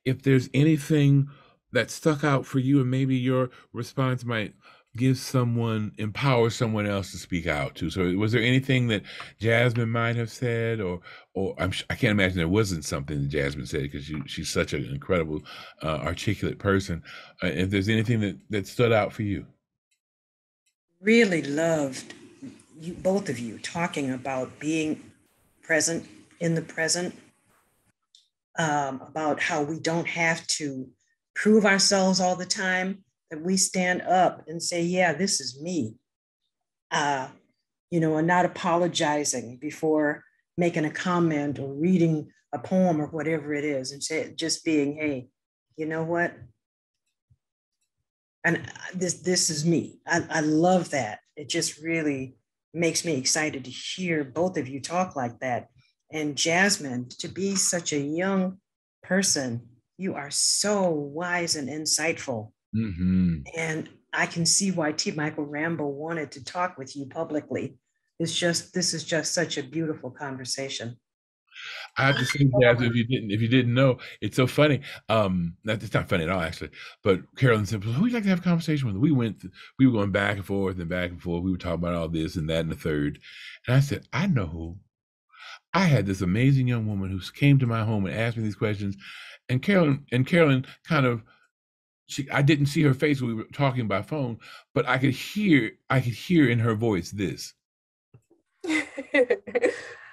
if there's anything that stuck out for you, and maybe your response might empower someone else to speak out too. So was there anything that Jasmine might have said, or I can't imagine there wasn't something that Jasmine said, because she's such an incredible, articulate person. If there's anything that stood out for you. Really loved you, both of you, talking about being present in the present, about how we don't have to prove ourselves all the time, that we stand up and say, yeah, this is me, you know, and not apologizing before making a comment or reading a poem or whatever it is, and just being, hey, you know what? And this is me. I love that. It just really makes me excited to hear both of you talk like that. And Jasmine, to be such a young person, you are so wise and insightful. Mm-hmm. And I can see why T. Mychael Rambo wanted to talk with you publicly. This is just such a beautiful conversation. I have to say, Jasmine, if you didn't know, it's so funny. It's not funny at all, actually. But Carolyn said, "Well, who would you like to have a conversation with?" We were going back and forth and back and forth. We were talking about all this and that and the third. And I said, "I know who. I had this amazing young woman who came to my home and asked me these questions, and Carolyn kind of, I didn't see her face when we were talking by phone, but I could hear in her voice this,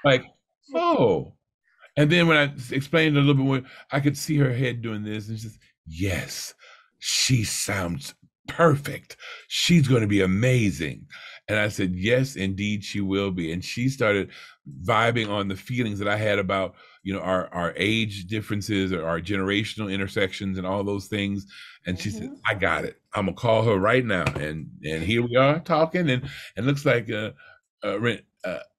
like, oh. And then when I explained a little bit more, I could see her head doing this, and she's, yes, she sounds perfect. She's going to be amazing. And I said, yes, indeed, she will be. And she started vibing on the feelings that I had about, our age differences or our generational intersections and all those things. And she said, I got it. I'm gonna call her right now. And here we are talking, and looks like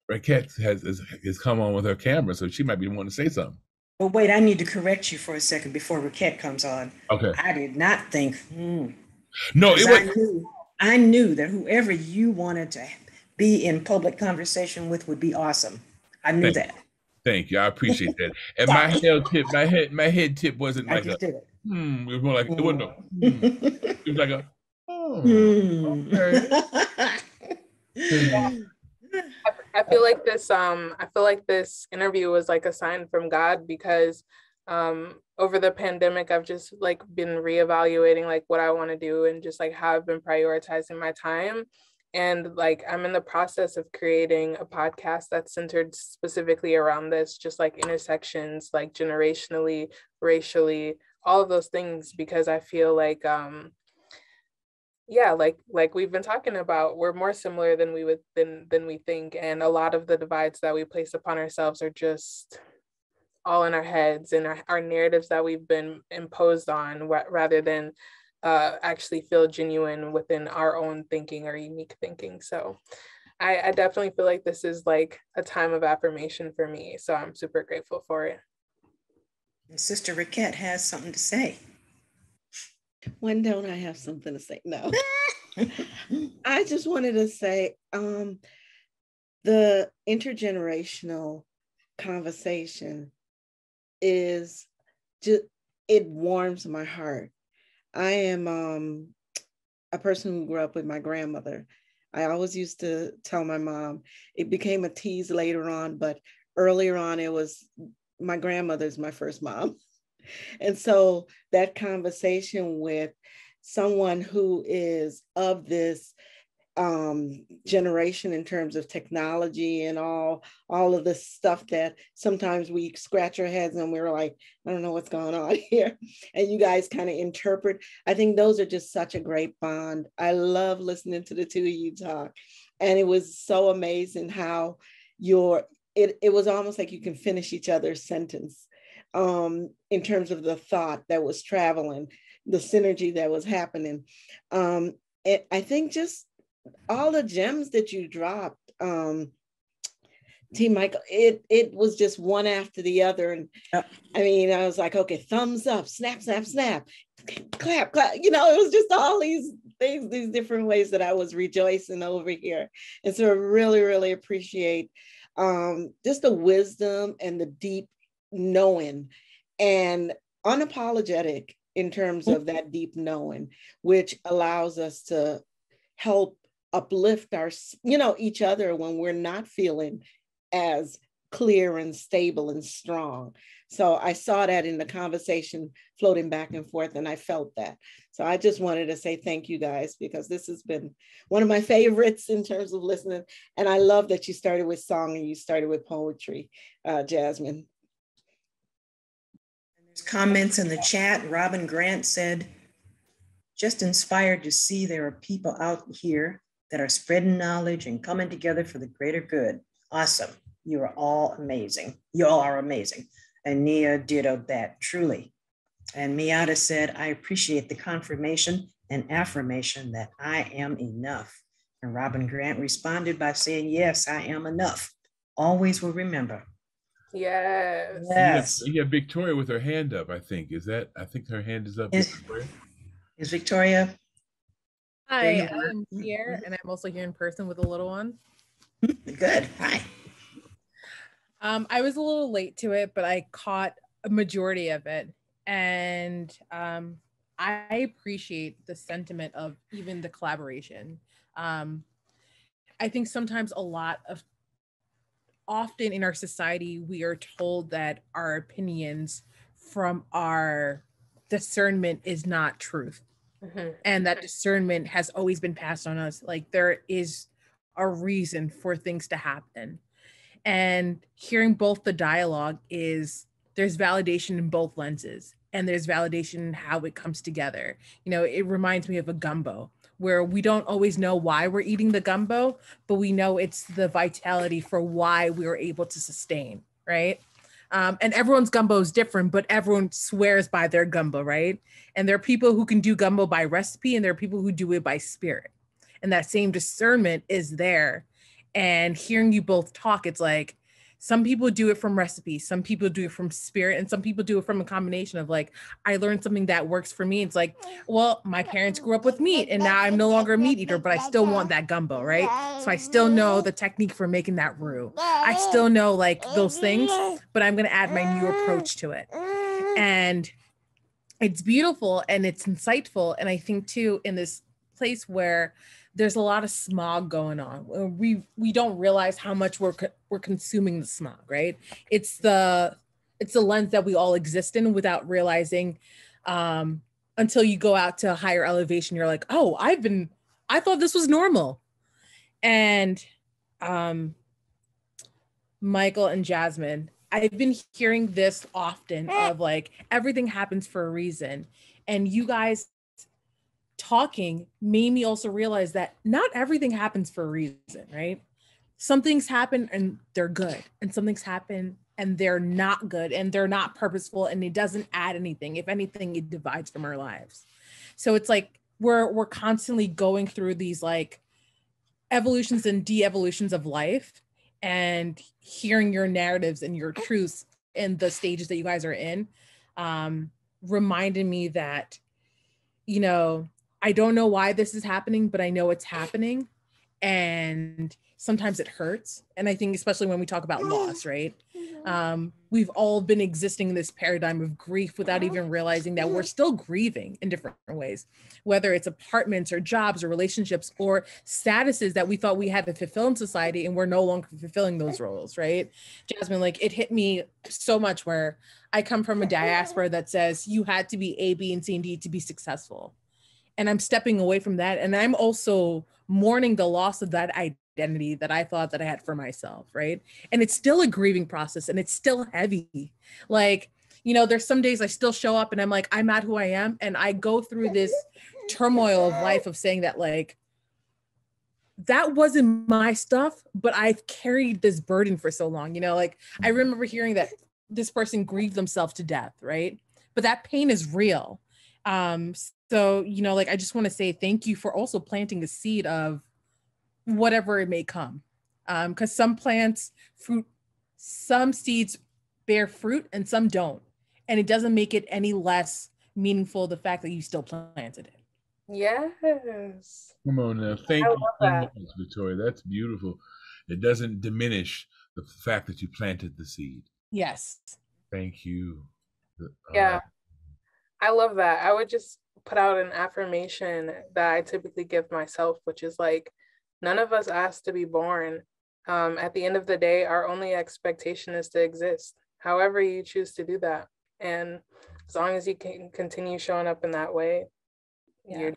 Raquette has come on with her camera, so she might be wanting to say something. Well, wait, I need to correct you for a second before Raquette comes on. Okay. I did not think, No, it was. I knew that whoever you wanted to be in public conversation with would be awesome. I knew that. Thank you. I appreciate that. And my head tip wasn't like a, it was more like, it wasn't a, it was like a, okay. I feel like this interview was like a sign from God, because over the pandemic, I've just like been reevaluating like what I want to do and just like how I've been prioritizing my time. And like, I'm in the process of creating a podcast that's centered specifically around this, just like intersections, like generationally, racially, all of those things, because I feel like, yeah, like we've been talking about, we're more similar than we think. And a lot of the divides that we place upon ourselves are just all in our heads and our narratives that we've been imposed on, rather than actually feel genuine within our own thinking or unique thinking. So I definitely feel like this is like a time of affirmation for me. So I'm super grateful for it. Sister Raquette has something to say. When don't I have something to say? No. I just wanted to say the intergenerational conversation is just, it warms my heart. I am a person who grew up with my grandmother. I always used to tell my mom, it became a tease later on, but earlier on, it was my grandmother's my first mom. And so that conversation with someone who is of this generation in terms of technology and all of the stuff that sometimes we scratch our heads and we're like, I don't know what's going on here. And you guys kind of interpret. I think those are just such a great bond. I love listening to the two of you talk. And it was so amazing how it was almost like you can finish each other's sentence in terms of the thought that was traveling, the synergy that was happening. I think just all the gems that you dropped, T. Mychael, it was just one after the other. And I mean, I was like, okay, thumbs up, snap, snap, snap, clap, clap. It was just all these things, these different ways that I was rejoicing over here. And so I really, really appreciate just the wisdom and the deep knowing and unapologetic in terms of that deep knowing, which allows us to help uplift our, each other when we're not feeling as clear and stable and strong. So I saw that in the conversation floating back and forth, and I felt that. So I just wanted to say thank you guys, because this has been one of my favorites in terms of listening. And I love that you started with song and you started with poetry, Jasmine. There's comments in the chat. Robin Grant said, just inspired to see there are people out here that are spreading knowledge and coming together for the greater good. Awesome. You are all amazing. You all are amazing. And Nia dittoed that, truly. And Miata said, I appreciate the confirmation and affirmation that I am enough. And Robin Grant responded by saying, yes, I am enough. Always will remember. Yes. Yes. You have Victoria with her hand up, I think. I think her hand is up. Is Victoria? Hi, I'm here, and I'm also here in person with a little one. Good. Hi. I was a little late to it, but I caught a majority of it. And I appreciate the sentiment of even the collaboration. I think sometimes a lot of often in our society, we are told that our opinions from our discernment is not truth. And that discernment has always been passed on us. Like there is a reason for things to happen. And hearing both the dialogue is there's validation in both lenses, and there's validation in how it comes together. You know, it reminds me of a gumbo where we don't always know why we're eating the gumbo, but we know it's the vitality for why we were able to sustain, right? And everyone's gumbo is different, but everyone swears by their gumbo, right? And there are people who can do gumbo by recipe, and there are people who do it by spirit. And that same discernment is there. And hearing you both talk, it's like some people do it from recipe, some people do it from spirit, and some people do it from a combination of like, I learned something that works for me. It's like, well, my parents grew up with meat and now I'm no longer a meat eater, but I still want that gumbo, right? So I still know the technique for making that roux. I still know like those things, but I'm going to add my new approach to it. And it's beautiful and it's insightful. And I think too, in this place where there's a lot of smog going on, we don't realize how much we're consuming the smog, right? It's the lens that we all exist in without realizing, until you go out to a higher elevation, you're like, oh, I thought this was normal. And Mychael and Jasmine, I've been hearing this often of like, everything happens for a reason. And you guys talking made me also realize that not everything happens for a reason, right? Some things happen and they're good, and some things happen and they're not good, and they're not purposeful, and it doesn't add anything. If anything, it divides from our lives. So it's like we're constantly going through these like evolutions and de-evolutions of life, and hearing your narratives and your truths in the stages that you guys are in reminded me that, you know, I don't know why this is happening, but I know it's happening. And sometimes it hurts. And I think especially when we talk about loss, right? We've all been existing in this paradigm of grief without even realizing that we're still grieving in different ways, whether it's apartments or jobs or relationships or statuses that we thought we had to fulfill in society, and we're no longer fulfilling those roles, right? Jasmine, like it hit me so much where I come from a diaspora that says you had to be A, B, and C, and D to be successful. And I'm stepping away from that. And I'm also mourning the loss of that identity that I thought that I had for myself, right? And it's still a grieving process, and it's still heavy. Like, you know, there's some days I still show up and I'm like, I'm not who I am. And I go through this turmoil of life of saying that like, that wasn't my stuff, but I've carried this burden for so long. You know, like I remember hearing that this person grieved themselves to death, right? But that pain is real. So, you know, like, I just want to say thank you for also planting a seed of whatever it may come. Because some plants, some seeds bear fruit and some don't. And it doesn't make it any less meaningful, the fact that you still planted it. Yes. Come on now. Thank you so much, Victoria. That's beautiful. It doesn't diminish the fact that you planted the seed. Yes. Thank you. Yeah. I love that. I would just put out an affirmation that I typically give myself, which is like, none of us asked to be born. At the end of the day, our only expectation is to exist, however you choose to do that. And as long as you can continue showing up in that way, you're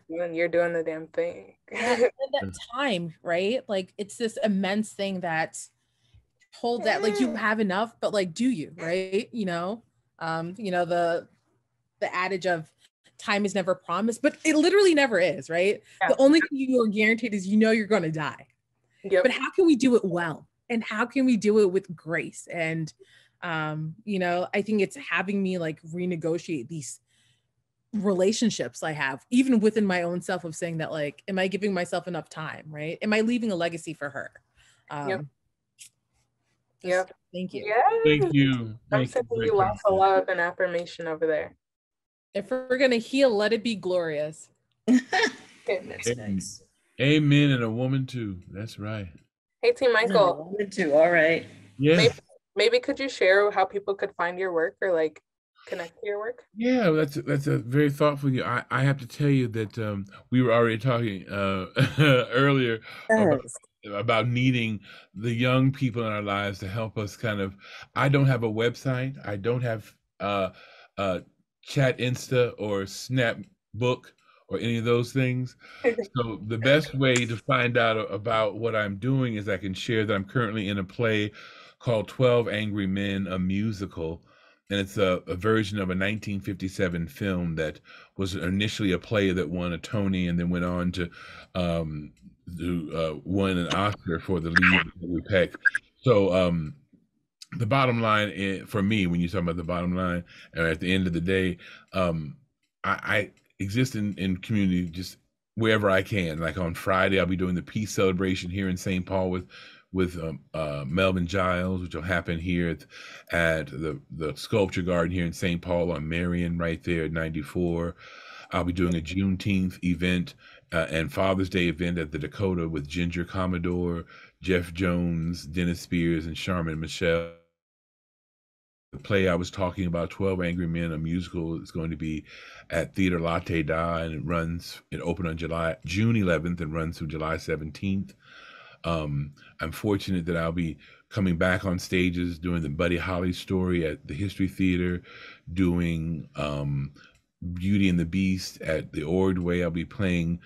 doing the damn thing. That time, right? Like it's this immense thing that's told that like you have enough, but like, do you, right? You know, the adage of time is never promised, but it literally never is, right? Yeah. The only thing you are guaranteed is you're going to die. Yep. But how can we do it well? And how can we do it with grace? And, I think it's having me like renegotiate these relationships I have, even within my own self, of saying that like, am I giving myself enough time, right? Am I leaving a legacy for her? Yep. Thank you. Yeah. Thank you. I'm sending you lots of love and affirmation over there. If we're going to heal, let it be glorious. That's nice. Amen. And a woman too. That's right. Hey, Team Mychael. A woman too. All right. Yeah. Maybe could you share how people could find your work or like connect to your work? Yeah, that's a very thoughtful. I have to tell you that we were already talking earlier about about needing the young people in our lives to help us kind of. I don't have a website. I don't have uh, Chat Insta or Snap Book or any of those things. So the best way to find out about what I'm doing is I can share that I'm currently in a play called 12 Angry Men, a musical. And it's a version of a 1957 film that was initially a play that won a Tony and then went on to won an Oscar for the lead with Peck. So the bottom line for me, when you talk about the bottom line, and at the end of the day, I exist in community just wherever I can. Like on Friday, I'll be doing the peace celebration here in St. Paul with Melvin Giles, which will happen here at the Sculpture Garden here in St. Paul on Marion, right there at 94. I'll be doing a Juneteenth event and Father's Day event at the Dakota with Ginger Commodore, Jeff Jones, Dennis Spears, and Charmin Michelle. The play I was talking about, 12 Angry Men, a musical, is going to be at Theater Latte Da, and it opened on June 11th and runs through July 17th. I'm fortunate that I'll be coming back on stages doing the Buddy Holly story at the History Theater, doing Beauty and the Beast at the Ordway. I'll be playing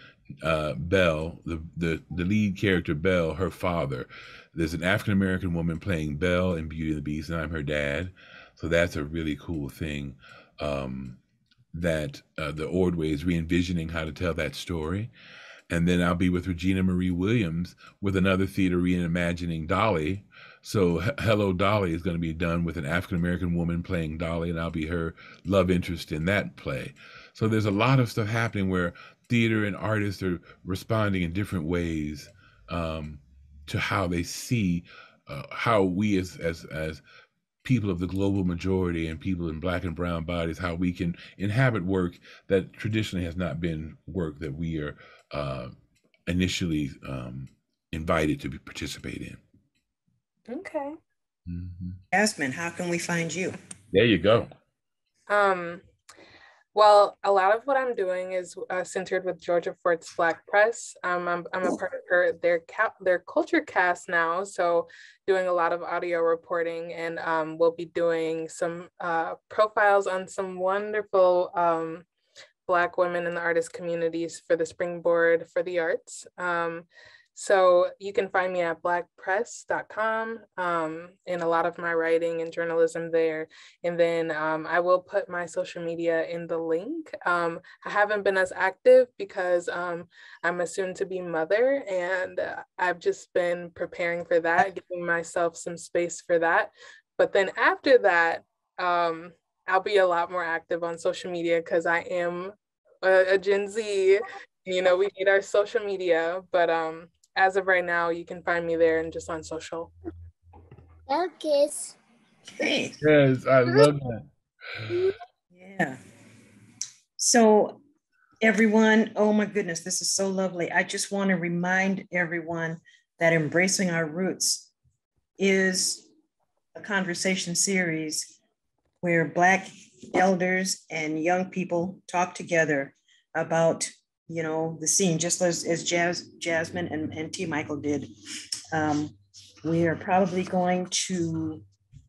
Belle, the lead character Belle, her father. There's an African-American woman playing Belle in Beauty and the Beast, and I'm her dad. So that's a really cool thing that the Ordway is re-envisioning how to tell that story. And then I'll be with Regina Marie Williams with another theater reimagining Dolly. So Hello Dolly is going to be done with an African-American woman playing Dolly, and I'll be her love interest in that play. So there's a lot of stuff happening where theater and artists are responding in different ways to how they see how we as people of the global majority and people in Black and brown bodies, how we can inhabit work that traditionally has not been work that we are initially invited to participate in. Okay. Mm-hmm. Jasmine, how can we find you? There you go. Well, a lot of what I'm doing is centered with Georgia Fort's Black Press. I'm a part of their culture cast now, so doing a lot of audio reporting, and we'll be doing some profiles on some wonderful Black women in the artist communities for the Springboard for the Arts. So you can find me at blackpress.com in a lot of my writing and journalism there. And then I will put my social media in the link. I haven't been as active because I'm a soon-to-be mother, and I've just been preparing for that, giving myself some space for that. But then after that, I'll be a lot more active on social media because I am a Gen Z. You know, we need our social media, but as of right now, you can find me there and just on social. Okay. Yes, I love that. Yeah. So everyone, oh my goodness, this is so lovely. I just want to remind everyone that Embracing Our Roots is a conversation series where Black elders and young people talk together about, you know, the scene, just as Jasmine and T. Michael did. We are probably going to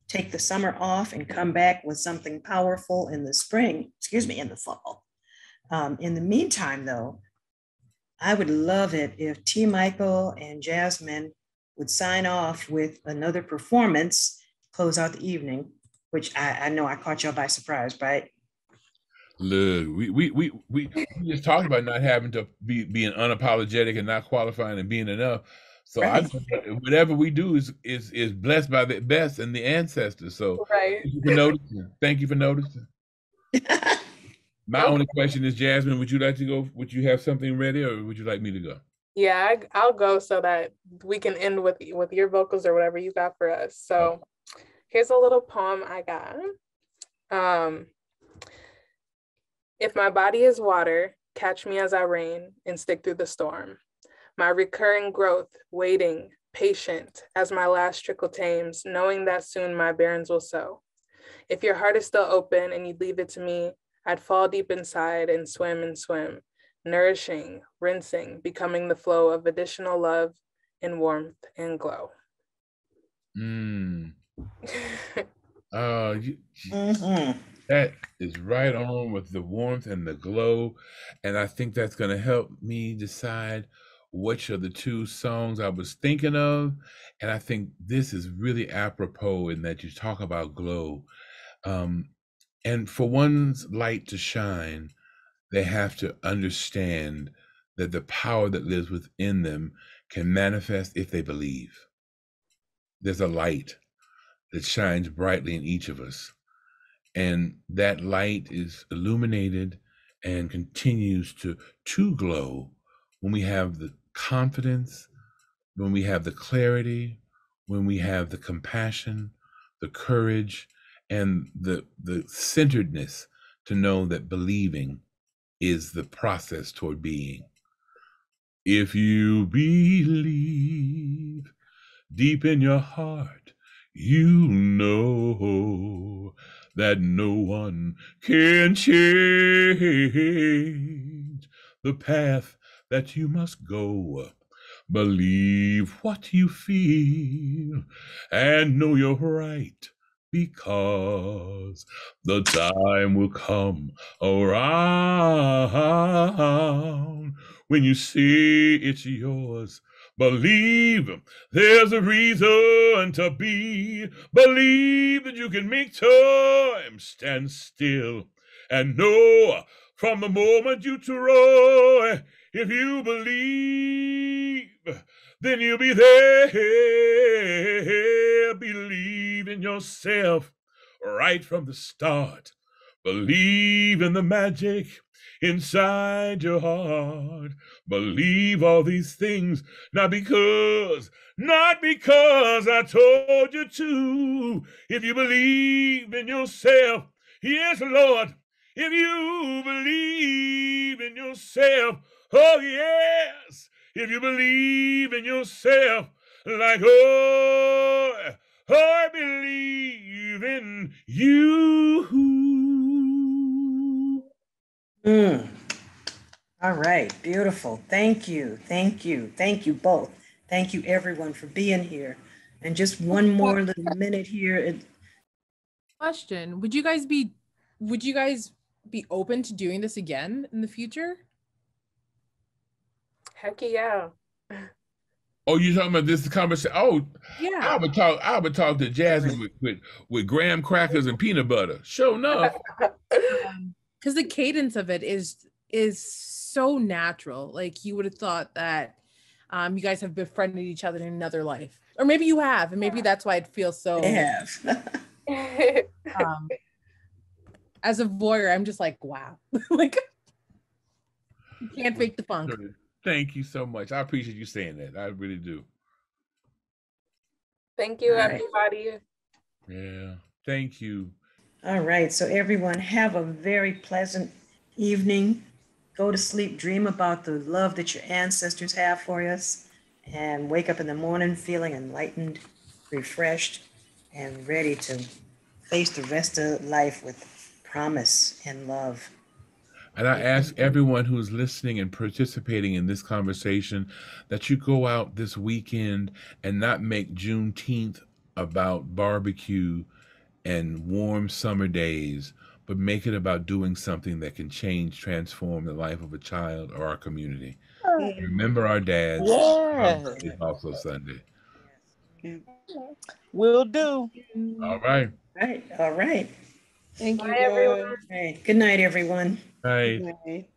take the summer off and come back with something powerful in the spring, in the fall. In the meantime, though, I would love it if T. Michael and Jasmine would sign off with another performance, close out the evening, which I know I caught y'all by surprise, right? Look, we just talked about not having to being unapologetic and not qualifying and being enough. So Right. Whatever we do is blessed by the best and the ancestors. So Right. thank you for noticing. Thank you for noticing. My only question is, Jasmine, would you like to go? Would you have something ready, or would you like me to go? Yeah, I'll go so that we can end with your vocals or whatever you got for us. So here's a little poem I got. If my body is water, catch me as I rain and stick through the storm. My recurring growth, waiting, patient, as my last trickle tames, knowing that soon my barrens will sow. If your heart is still open and you'd leave it to me, I'd fall deep inside and swim, nourishing, rinsing, becoming the flow of additional love in warmth and glow. Mm. Mhm. That is right on with the warmth and the glow. And I think that's going to help me decide which of the two songs I was thinking of. And I think this is really apropos in that you talk about glow. And for one's light to shine, they have to understand that the power that lives within them can manifest if they believe. There's a light that shines brightly in each of us. And that light is illuminated and continues to glow when we have the confidence, when we have the clarity, when we have the compassion, the courage, and the centeredness to know that believing is the process toward being. If you believe deep in your heart, you know that no one can change the path that you must go. Believe what you feel and know you're right, because the time will come around when you see it's yours. Believe there's a reason to be. Believe that you can make time stand still and know from the moment you try, if you believe, then you'll be there. Believe in yourself right from the start. Believe in the magic inside your heart. Believe all these things, not because I told you to. If you believe in yourself, yes, Lord, if you believe in yourself, oh yes, if you believe in yourself, like, oh, I believe in you. Mm. All right, beautiful. Thank you, thank you, thank you both. Thank you everyone for being here. And just one more little minute here. Question: Would you guys be open to doing this again in the future? Heck yeah. Oh, you talking about this conversation? Oh, Yeah. I would talk to Jasmine with graham crackers and peanut butter. Sure enough. Because the cadence of it is so natural. Like, you would have thought that you guys have befriended each other in another life, or maybe you have, and maybe that's why it feels so. They have. As a voyeur, I'm just like, wow. Like, you can't fake the funk. Thank you so much. I appreciate you saying that. I really do. Thank you, All right. everybody. Yeah. Thank you. All right, so everyone have a very pleasant evening. Go to sleep, dream about the love that your ancestors have for us, and wake up in the morning feeling enlightened, refreshed, and ready to face the rest of life with promise and love. And I ask everyone who's listening and participating in this conversation that you go out this weekend and not make Juneteenth about barbecue and warm summer days, but make it about doing something that can change, transform the life of a child or our community. Remember our dads. Yeah. It's also Sunday. Yeah. Will do. All right. All right. Thank you, Bye, everyone. guys. All right. Good night, everyone. Right. Good night.